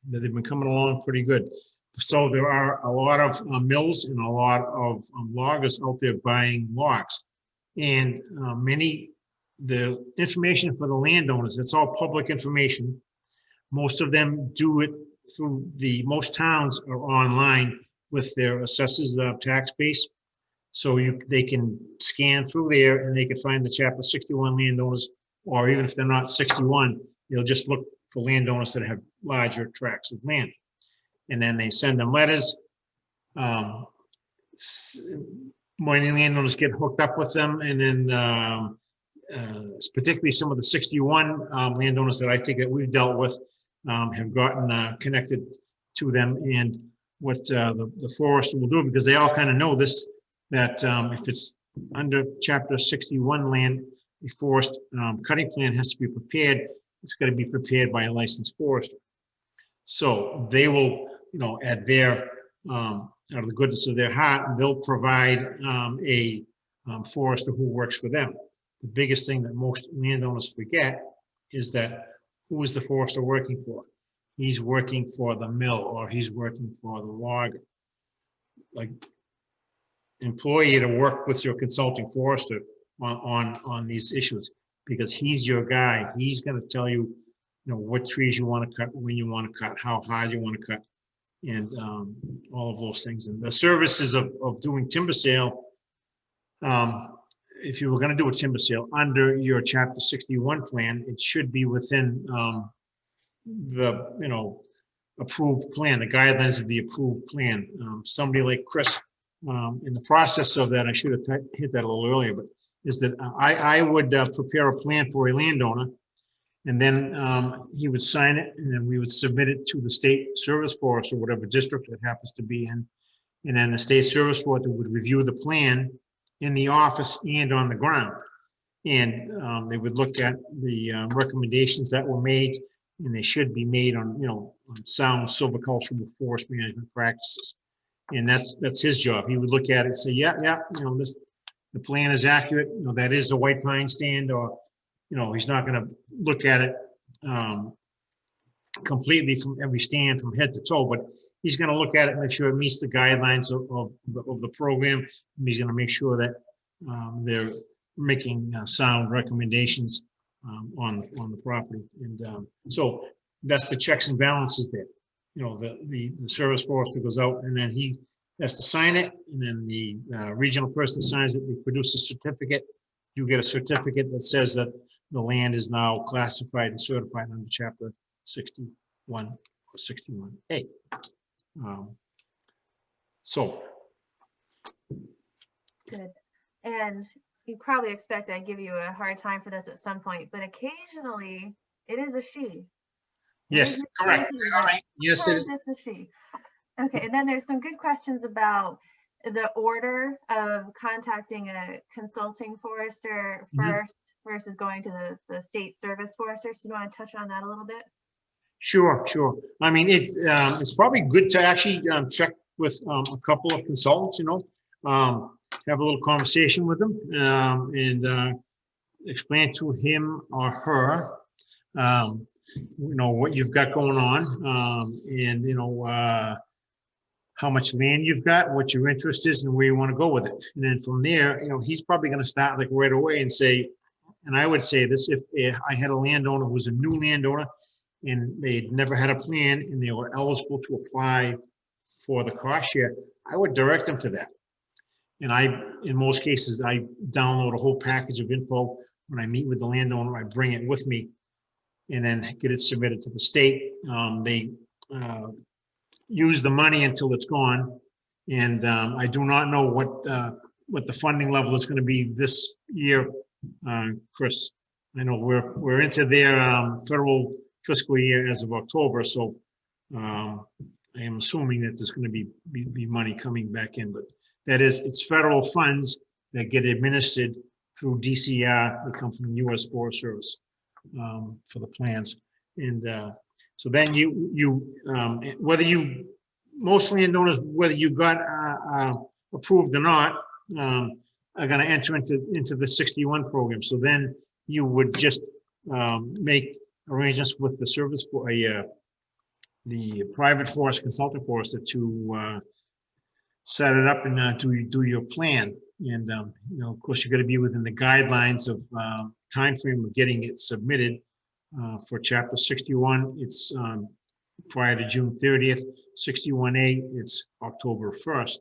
Speaker 5: they've been coming along pretty good. So there are a lot of mills and a lot of loggers out there buying logs, and the information for the landowners, it's all public information. Most of them do it through most towns are online with their assessors tax base. So they can scan through there and they can find the Chapter 61 landowners, or even if they're not 61, they'll just look for landowners that have larger tracts of land. And then they send them letters. Many landowners get hooked up with them, and then particularly some of the 61 landowners that I think that we've dealt with have gotten connected to them. And what the forester will do, because they all kind of know this, that if it's under Chapter 61 land, a forest cutting plan has to be prepared. It's got to be prepared by a licensed forester. So they will, at their out of the goodness of their heart, they'll provide a forester who works for them. The biggest thing that most landowners forget is that who is the forester working for? He's working for the mill, or he's working for the logger. Like, employ you to work with your consulting forester on these issues, because he's your guy. He's going to tell you, what trees you want to cut, when you want to cut, how hard you want to cut, and all of those things. And the services of doing timber sale, if you were going to do a timber sale under your Chapter 61 plan, it should be within the approved plan, the guidelines of the approved plan. Somebody like Chris, in the process of that, I should have hit that a little earlier, but is that I would prepare a plan for a landowner, and then he would sign it, and then we would submit it to the state service forest, or whatever district it happens to be in. And then the state service forest would review the plan in the office and on the ground. And they would look at the recommendations that were made, and they should be made on, on sound silvicultural forest management practices. And that's his job. He would look at it and say, yeah, the plan is accurate. That is a white pine stand, or, he's not going to look at it completely from every stand from head to toe, but he's gonna look at it, make sure it meets the guidelines of the program. He's gonna make sure that they're making sound recommendations on the property. And so that's the checks and balances there. You know, the service forester goes out and then he has to sign it, and then the regional person signs it. We produce a certificate. You get a certificate that says that the land is now classified and certified under Chapter 61 or 61A. So.
Speaker 1: Good. And you probably expect I give you a hard time for this at some point, but occasionally it is a she.
Speaker 5: Yes, correct. All right. Yes, it is.
Speaker 1: It's a she. Okay, and then there's some good questions about the order of contacting a consulting forester first versus going to the state service forester. So you want to touch on that a little bit?
Speaker 5: Sure. I mean, it's probably good to actually check with a couple of consultants, you know, have a little conversation with them and explain to him or her, you know, what you've got going on and, you know, how much land you've got, what your interest is, and where you want to go with it. And then from there, you know, he's probably going to start like right away and say, and I would say this, if I had a landowner who was a new landowner and they'd never had a plan and they were eligible to apply for the cost share, I would direct them to that. And in most cases, I download a whole package of info. When I meet with the landowner, I bring it with me and then get it submitted to the state. They use the money until it's gone. And I do not know what the funding level is going to be this year, Chris. I know we're into their federal fiscal year as of October, so I am assuming that there's going to be money coming back in, but it's federal funds that get administered through DCR. They come from the U.S. Forest Service for the plans, and so then most landowners, whether you got approved or not, are going to enter into the 61 program. So then you would just make arrangements with the service for the private forest consultant forester to set it up and do your plan. And you know, of course, you're going to be within the guidelines of time frame of getting it submitted. For Chapter 61, it's prior to June 30th. 61A, it's October 1st.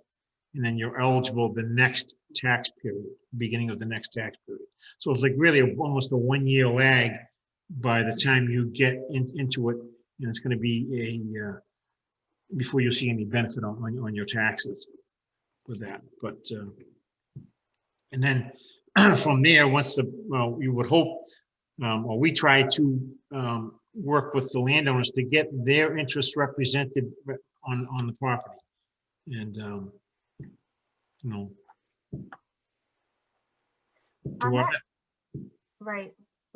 Speaker 5: And then you're eligible the next tax period, beginning of the next tax period. So it's like really almost a 1 year lag by the time you get into it. And it's going to be before you see any benefit on your taxes with that. But, and then from there, once you would hope, or we try to work with the landowners to get their interests represented on the property. And, you know,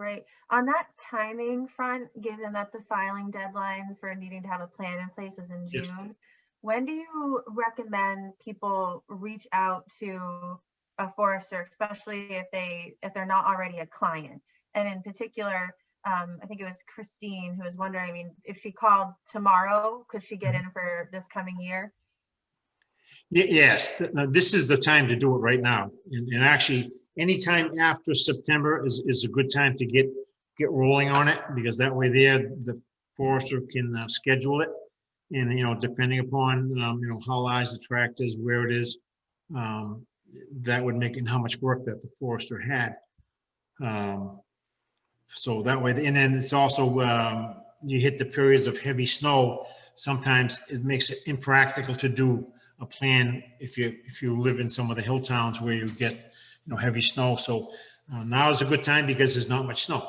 Speaker 1: Right. On that timing front, given that the filing deadline for needing to have a plan in place is in June,
Speaker 5: Yes.
Speaker 1: When do you recommend people reach out to a forester, especially if they're not already a client? And in particular, I think it was Christine who was wondering, I mean, if she called tomorrow, could she get in for this coming year?
Speaker 5: Yes, this is the time to do it right now. And actually, anytime after September is a good time to get rolling on it, because that way the forester can schedule it. And, you know, depending upon, you know, how large the tract is, where it is, that would make it how much work that the forester had. So that way, and then it's also, you hit the periods of heavy snow. Sometimes it makes it impractical to do a plan if you live in some of the hill towns where you get, you know, heavy snow. So now is a good time because there's not much snow.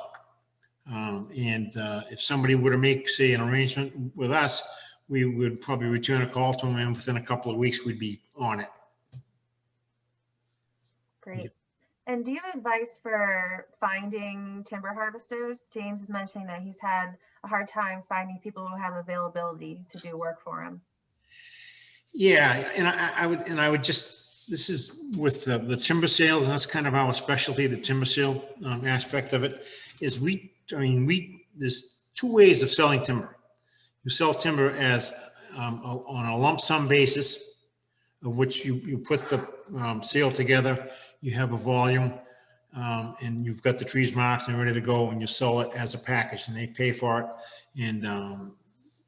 Speaker 5: And if somebody were to make, say, an arrangement with us, we would probably return a call to them, and within a couple of weeks, we'd be on it.
Speaker 1: Great. And do you have advice for finding timber harvesters? James is mentioning that he's had a hard time finding people who have availability to do work for him.
Speaker 5: Yeah, and I would just, this is with the timber sales, and that's kind of our specialty, the timber sale aspect of it, is there's two ways of selling timber. You sell timber as on a lump sum basis, of which you put the sale together, you have a volume, and you've got the trees marked and ready to go, and you sell it as a package, and they pay for it in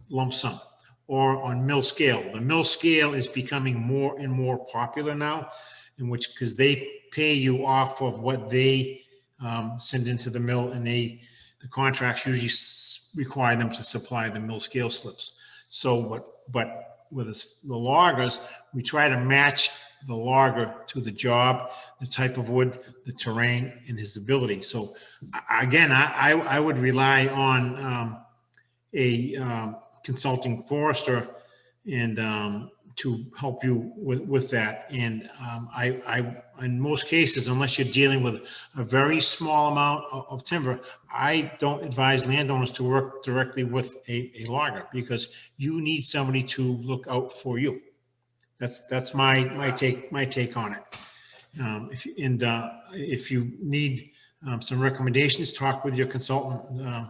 Speaker 5: lump sum. Or on mill scale. The mill scale is becoming more and more popular now, in which, because they pay you off of what they send into the mill, and the contracts usually require them to supply the mill scale slips. So, but with the loggers, we try to match the logger to the job, the type of wood, the terrain, and his ability. So again, I would rely on a consulting forester and to help you with that. And in most cases, unless you're dealing with a very small amount of timber, I don't advise landowners to work directly with a logger, because you need somebody to look out for you. That's my take on it. If you need some recommendations, talk with your consultant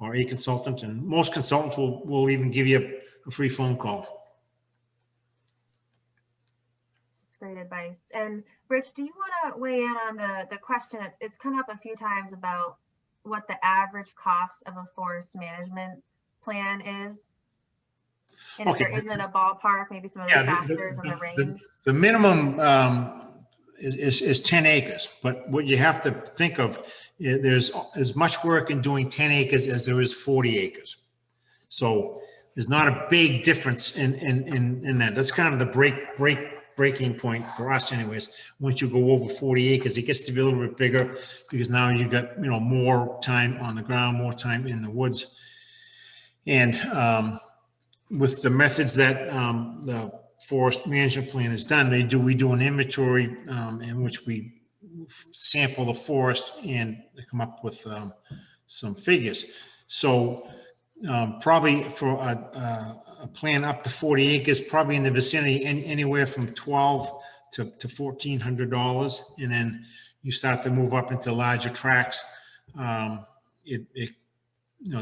Speaker 5: or a consultant, and most consultants will even give you a free phone call.
Speaker 1: That's great advice. And Rich, do you want to weigh in on the question? It's come up a few times about what the average cost of a forest management plan is. And if there isn't a ballpark, maybe some of the factors and the range.
Speaker 5: The minimum is 10 acres, but what you have to think of, there's as much work in doing 10 acres as there is 40 acres. So there's not a big difference in that. That's kind of the breaking point for us anyways. Once you go over 40 acres, it gets to be a little bit bigger, because now you got, more time on the ground, more time in the woods. And with the methods that the forest management plan is done, we do an inventory in which we sample the forest and come up with some figures. So probably for a plan up to 40 acres, probably in the vicinity anywhere from $1,200 to $1,400, and then you start to move up into larger tracts. It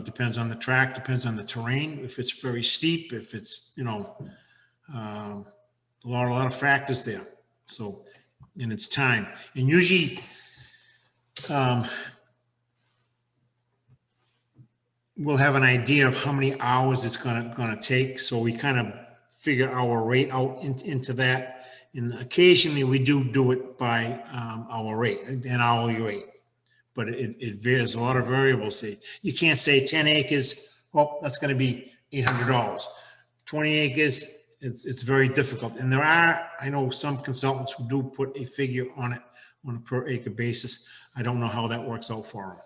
Speaker 5: depends on the track, depends on the terrain. If it's very steep, if it's a lot of factors there. So, and it's time, and usually we'll have an idea of how many hours it's gonna take. So we kind of figure our rate out into that. And occasionally we do it by our rate, an hourly rate. But it varies, a lot of variables. You can't say 10 acres, well, that's going to be $800. 20 acres, it's very difficult. And I know some consultants who do put a figure on it on a per acre basis. I don't know how that works out for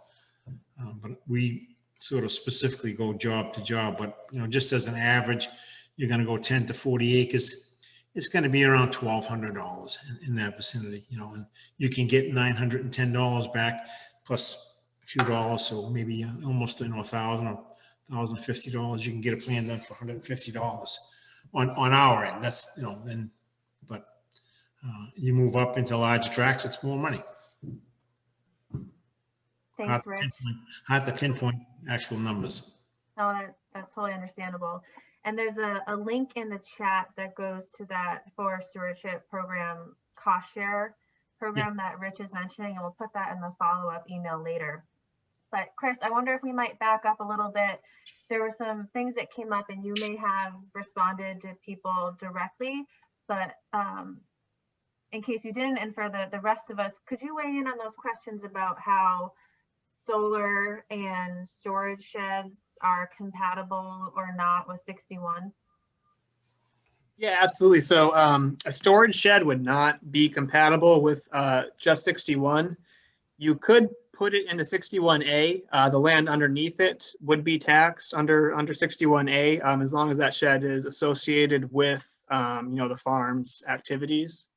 Speaker 5: them. But we sort of specifically go job to job. But, just as an average, you're going to go 10 to 40 acres. It's going to be around $1,200 in that vicinity, and you can get $910 back, plus a few dollars, so maybe almost $1,000 or $1,050. You can get a plan done for $150 on our end. That's but you move up into larger tracts, it's more money.
Speaker 1: Thanks, Rich.
Speaker 5: Hard to pinpoint actual numbers.
Speaker 1: No, that's totally understandable. And there's a link in the chat that goes to that forest stewardship program cost share program that Rich is mentioning, and we'll put that in the follow-up email later. But Chris, I wonder if we might back up a little bit. There were some things that came up, and you may have responded to people directly, but in case you didn't, and for the rest of us, could you weigh in on those questions about how solar and storage sheds are compatible or not with 61?
Speaker 2: Yeah, absolutely. So a storage shed would not be compatible with just 61. You could put it into 61A. The land underneath it would be taxed under 61A as long as that shed is associated with the farm's activities.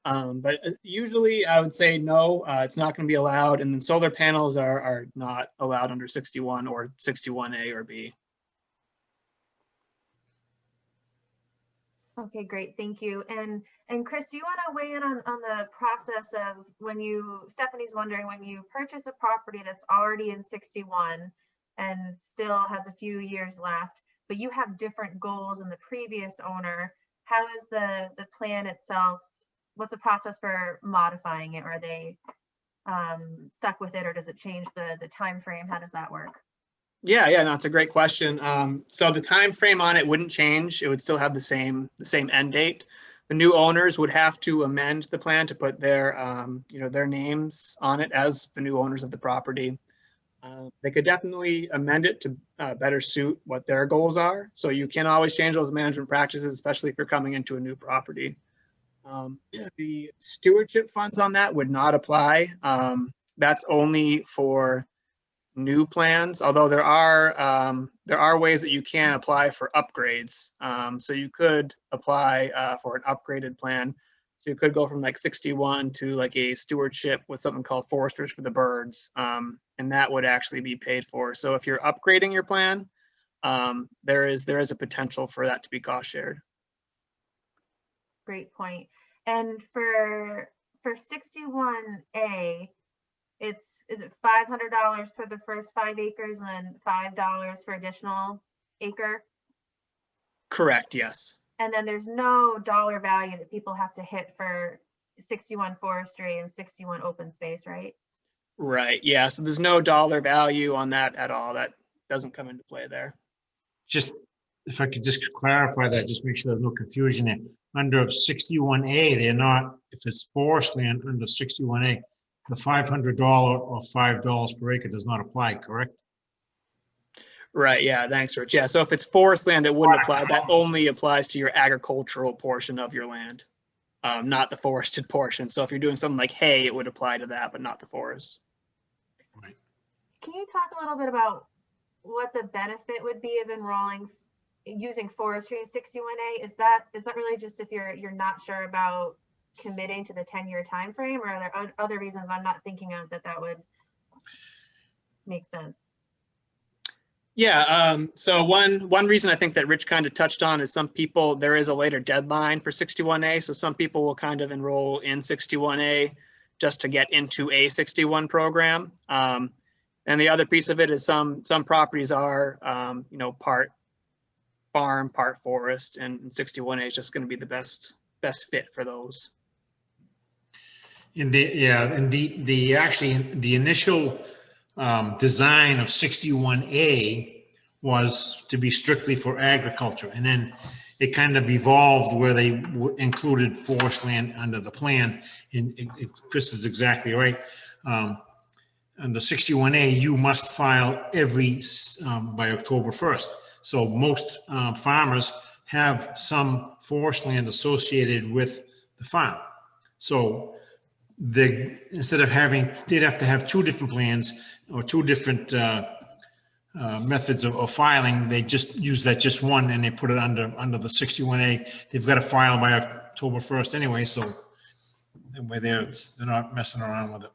Speaker 2: But usually I would say no, it's not going to be allowed. And then solar panels are not allowed under 61 or 61A or B.
Speaker 1: Okay, great, thank you. And Chris, do you want to weigh in on the process of Stephanie's wondering, when you purchase a property that's already in 61 and still has a few years left, but you have different goals in the previous owner. How is the plan itself? What's the process for modifying it? Are they stuck with it, or does it change the time frame? How does that work?
Speaker 2: Yeah, no, it's a great question. So the time frame on it wouldn't change. It would still have the same end date. The new owners would have to amend the plan to put their their names on it as the new owners of the property. They could definitely amend it to better suit what their goals are. So you can always change those management practices, especially if you're coming into a new property. The stewardship funds on that would not apply. That's only for new plans, although there are ways that you can apply for upgrades. So you could apply for an upgraded plan. So you could go from like 61 to like a stewardship with something called Foresters for the Birds, and that would actually be paid for. So if you're upgrading your plan, there is a potential for that to be cost shared.
Speaker 1: Great point. And for 61A, is it $500 for the first 5 acres and then $5 for additional acre?
Speaker 2: Correct, yes.
Speaker 1: And then there's no dollar value that people have to hit for 61 forestry and 61 open space, right?
Speaker 2: Right, yeah, so there's no dollar value on that at all. That doesn't come into play there.
Speaker 5: Just, if I could just clarify that, just make sure there's no confusion there. Under 61A, they're not, if it's forest land under 61A, the $500 or $5 per acre does not apply, correct?
Speaker 2: Right, yeah, thanks, Rich. Yeah, so if it's forest land, it wouldn't apply. That only applies to your agricultural portion of your land, not the forested portion. So if you're doing something like hay, it would apply to that, but not the forest.
Speaker 5: Right.
Speaker 1: Can you talk a little bit about what the benefit would be of enrolling using forestry in 61A? Is that really just if you're not sure about committing to the 10-year time frame, or are there other reasons I'm not thinking of that would make sense?
Speaker 2: Yeah, so one reason I think that Rich kind of touched on is some people, there is a later deadline for 61A. So some people will kind of enroll in 61A just to get into a 61 program. And the other piece of it is some properties are, part farm, part forest, and 61A is just going to be the best fit for those.
Speaker 5: In the actually the initial design of 61A was to be strictly for agriculture, and then it kind of evolved where they included forest land under the plan. And Chris is exactly right. Under 61A, you must file every by October 1st. So most farmers have some forest land associated with the farm. So instead of they'd have to have 2 different plans or 2 different methods of filing. They just use that just one, and they put it under the 61A. They've got to file by October 1st anyway, so that way they're not messing around with it.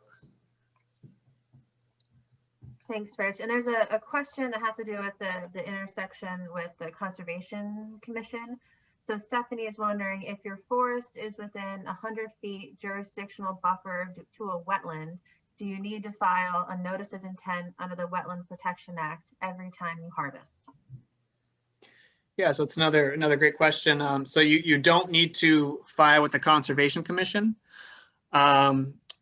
Speaker 1: Thanks, Rich. And there's a question that has to do with the intersection with the Conservation Commission. So Stephanie is wondering, if your forest is within 100 feet jurisdictional buffer to a wetland, do you need to file a notice of intent under the Wetland Protection Act every time you harvest?
Speaker 2: Yeah, so it's another great question. So you don't need to file with the Conservation Commission.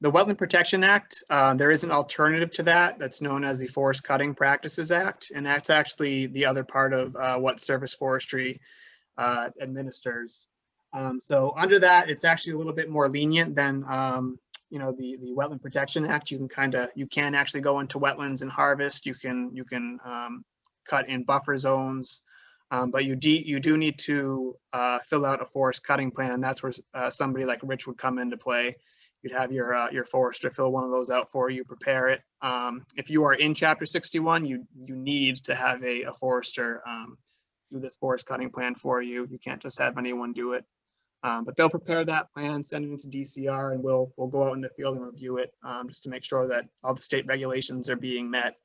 Speaker 2: The Wetland Protection Act, there is an alternative to that that's known as the Forest Cutting Practices Act, and that's actually the other part of what Service Forestry administers. So under that, it's actually a little bit more lenient than the Wetland Protection Act. You can actually go into wetlands and harvest. You can cut in buffer zones, but you do need to fill out a forest cutting plan, and that's where somebody like Rich would come into play. You'd have your forester fill one of those out for you, prepare it. If you are in Chapter 61, you need to have a forester do this forest cutting plan for you. You can't just have anyone do it. But they'll prepare that plan, send it into DCR, and we'll go out in the field and review it just to make sure that all the state regulations are being met.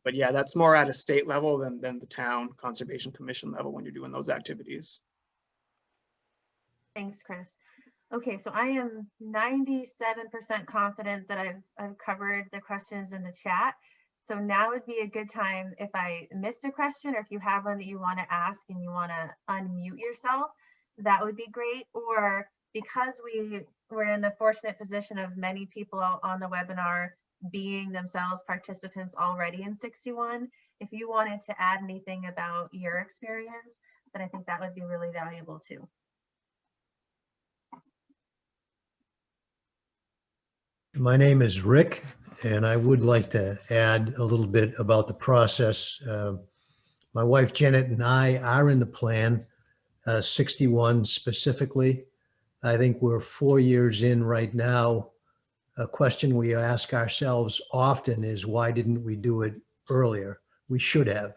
Speaker 2: But yeah, that's more at a state level than the town Conservation Commission level when you're doing those activities.
Speaker 1: Thanks, Chris. Okay, so I am 97% confident that I've covered the questions in the chat. So now would be a good time if I missed a question, or if you have one that you want to ask and you want to unmute yourself, that would be great. Or because we're in the fortunate position of many people on the webinar being themselves participants already in 61, if you wanted to add anything about your experience, then I think that would be really valuable too.
Speaker 8: My name is Rick, and I would like to add a little bit about the process. My wife Janet and I are in the plan, 61 specifically. I think we're 4 years in right now. A question we ask ourselves often is, why didn't we do it earlier? We should have.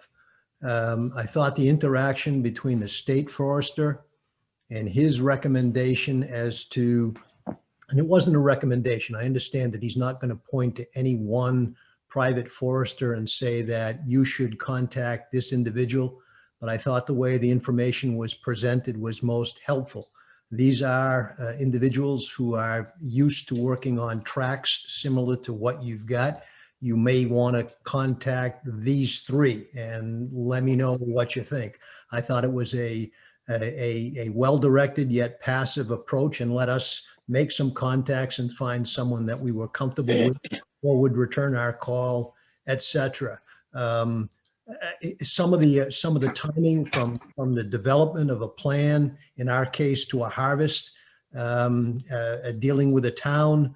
Speaker 8: I thought the interaction between the state forester and his recommendation as to, and it wasn't a recommendation. I understand that he's not going to point to any one private forester and say that you should contact this individual, but I thought the way the information was presented was most helpful. These are individuals who are used to working on tracks similar to what you've got. You may want to contact these three and let me know what you think. I thought it was a well-directed yet passive approach, and let us make some contacts and find someone that we were comfortable with or would return our call, etc. Some of the timing from the development of a plan, in our case to a harvest, dealing with a town,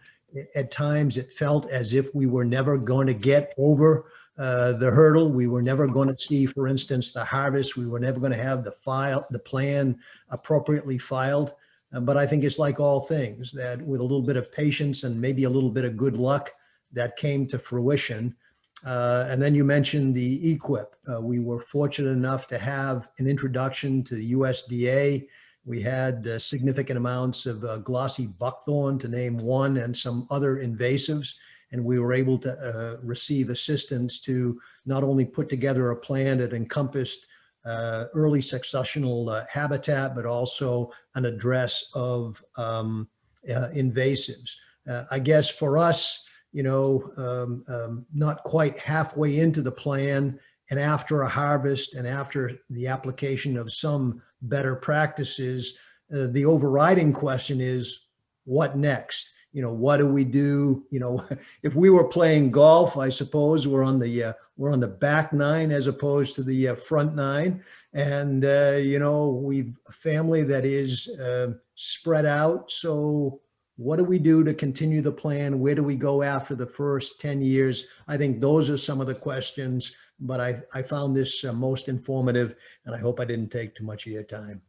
Speaker 8: at times it felt as if we were never going to get over the hurdle. We were never going to see, for instance, the harvest. We were never going to have the plan appropriately filed. But I think it's like all things, that with a little bit of patience and maybe a little bit of good luck, that came to fruition. And then you mentioned the equip. We were fortunate enough to have an introduction to the USDA. We had significant amounts of glossy buckthorn, to name one, and some other invasives. And we were able to receive assistance to not only put together a plan that encompassed early successional habitat, but also an address of invasives. I guess for us, not quite halfway into the plan and after a harvest and after the application of some better practices, the overriding question is, what next? What do we do? If we were playing golf, I suppose we're on the back nine as opposed to the front nine. And, we've a family that is spread out. So what do we do to continue the plan? Where do we go after the first 10 years? I think those are some of the questions, but I found this most informative, and I hope I didn't take too much of your time.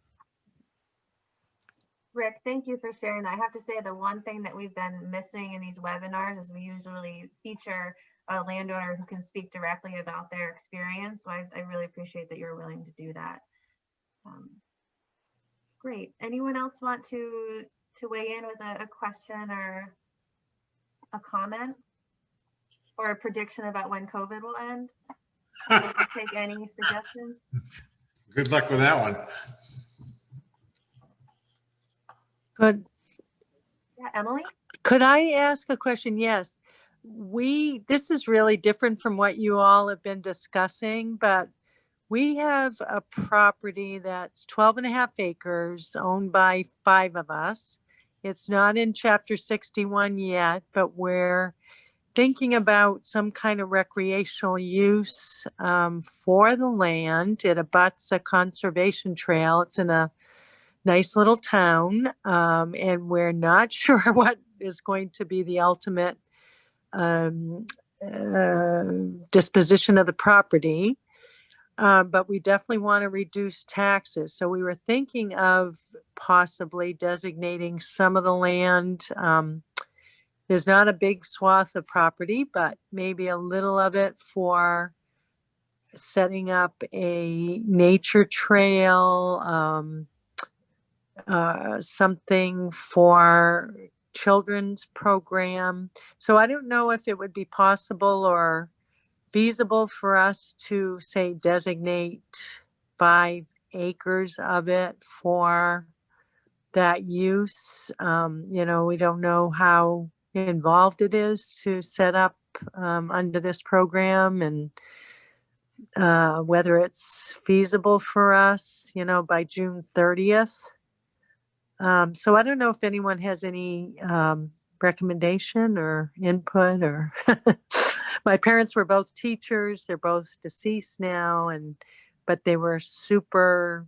Speaker 1: Rick, thank you for sharing that. I have to say, the one thing that we've been missing in these webinars is we usually feature a landowner who can speak directly about their experience. So I really appreciate that you're willing to do that. Great. Anyone else want to weigh in with a question or a comment or a prediction about when COVID will end? I'll take any suggestions.
Speaker 5: Good luck with that one.
Speaker 1: Yeah, Emily?
Speaker 9: Could I ask a question? Yes. This is really different from what you all have been discussing, but we have a property that's 12.5 acres owned by 5 of us. It's not in Chapter 61 yet, but we're thinking about some kind of recreational use for the land. It abuts a conservation trail. It's in a nice little town, and we're not sure what is going to be the ultimate disposition of the property, but we definitely want to reduce taxes. So we were thinking of possibly designating some of the land. There's not a big swath of property, but maybe a little of it for setting up a nature trail, something for children's program. So I don't know if it would be possible or feasible for us to, say, designate 5 acres of it for that use. We don't know how involved it is to set up under this program and whether it's feasible for us, by June 30th. So I don't know if anyone has any recommendation or input or my parents were both teachers. They're both deceased now, but they were super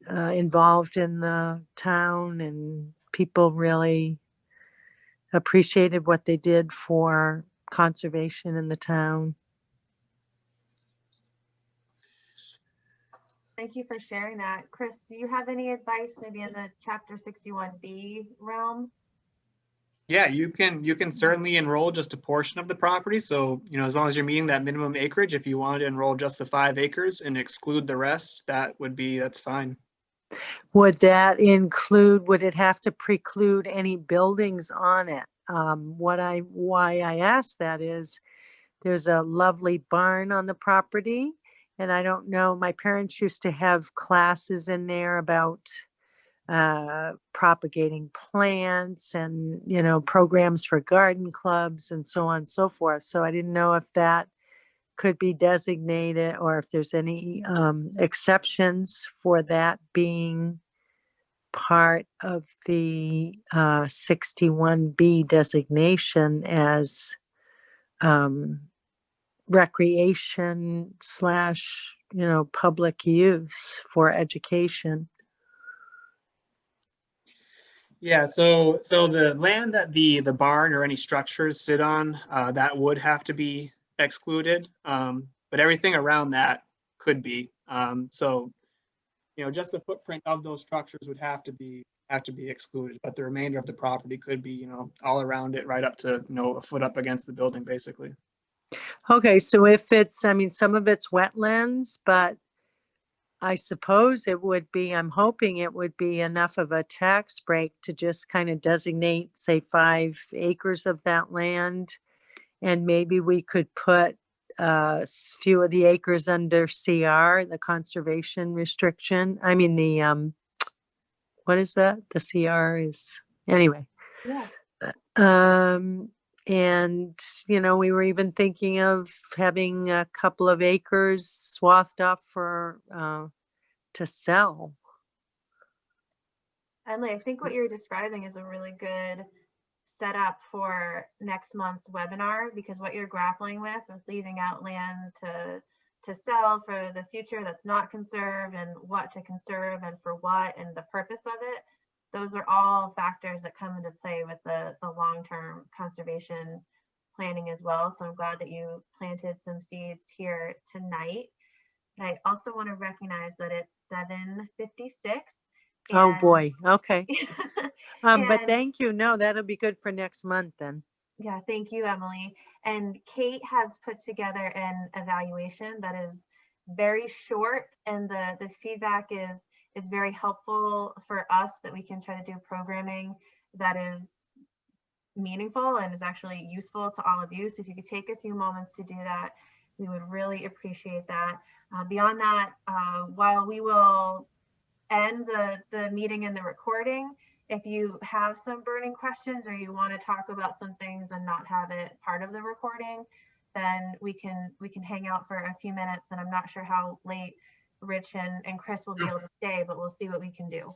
Speaker 9: involved in the town, and people really appreciated what they did for conservation in the town.
Speaker 1: Thank you for sharing that. Chris, do you have any advice maybe in the Chapter 61B realm?
Speaker 2: Yeah, you can certainly enroll just a portion of the property. So, as long as you're meeting that minimum acreage, if you wanted to enroll just the 5 acres and exclude the rest, that's fine.
Speaker 9: Would it have to preclude any buildings on it? Why I asked that is there's a lovely barn on the property, and I don't know, my parents used to have classes in there about propagating plants and, programs for garden clubs and so on and so forth. So I didn't know if that could be designated or if there's any exceptions for that being part of the 61B designation as recreation / public use for education.
Speaker 2: Yeah, so the land that the barn or any structures sit on, that would have to be excluded. But everything around that could be. So, just the footprint of those structures would have to be excluded, but the remainder of the property could be, all around it, right up to, a foot up against the building, basically.
Speaker 9: Okay, so if some of it's wetlands, but I suppose I'm hoping it would be enough of a tax break to just kind of designate, say, 5 acres of that land. And maybe we could put a few of the acres under CR, the conservation restriction. What is that? The CR is, anyway.
Speaker 1: Yeah.
Speaker 9: And, we were even thinking of having a couple of acres swathed off to sell.
Speaker 1: Emily, I think what you're describing is a really good setup for next month's webinar, because what you're grappling with leaving out land to sell for the future that's not conserved, and what to conserve and for what, and the purpose of it, those are all factors that come into play with the long-term conservation planning as well. So I'm glad that you planted some seeds here tonight. And I also want to recognize that it's 7:56.
Speaker 9: Oh boy. Okay. But
Speaker 1: and-
Speaker 9: thank you. No, that'll be good for next month then.
Speaker 1: Yeah, thank you, Emily. And Kate has put together an evaluation that is very short, and the feedback is very helpful for us, that we can try to do programming that is meaningful and is actually useful to all of you. So if you could take a few moments to do that, we would really appreciate that. Beyond that, while we will end the meeting and the recording, if you have some burning questions or you want to talk about some things and not have it part of the recording, then we can hang out for a few minutes. And I'm not sure how late Rich and Chris will be able to stay, but we'll see what we can do.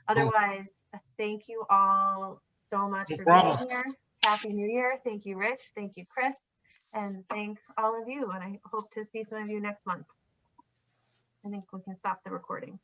Speaker 1: Otherwise, thank you all so much for being here. Happy New Year. Thank you, Rich. Thank you, Chris. And thank all of you. And I hope to see some of you next month. I think we can stop the recording.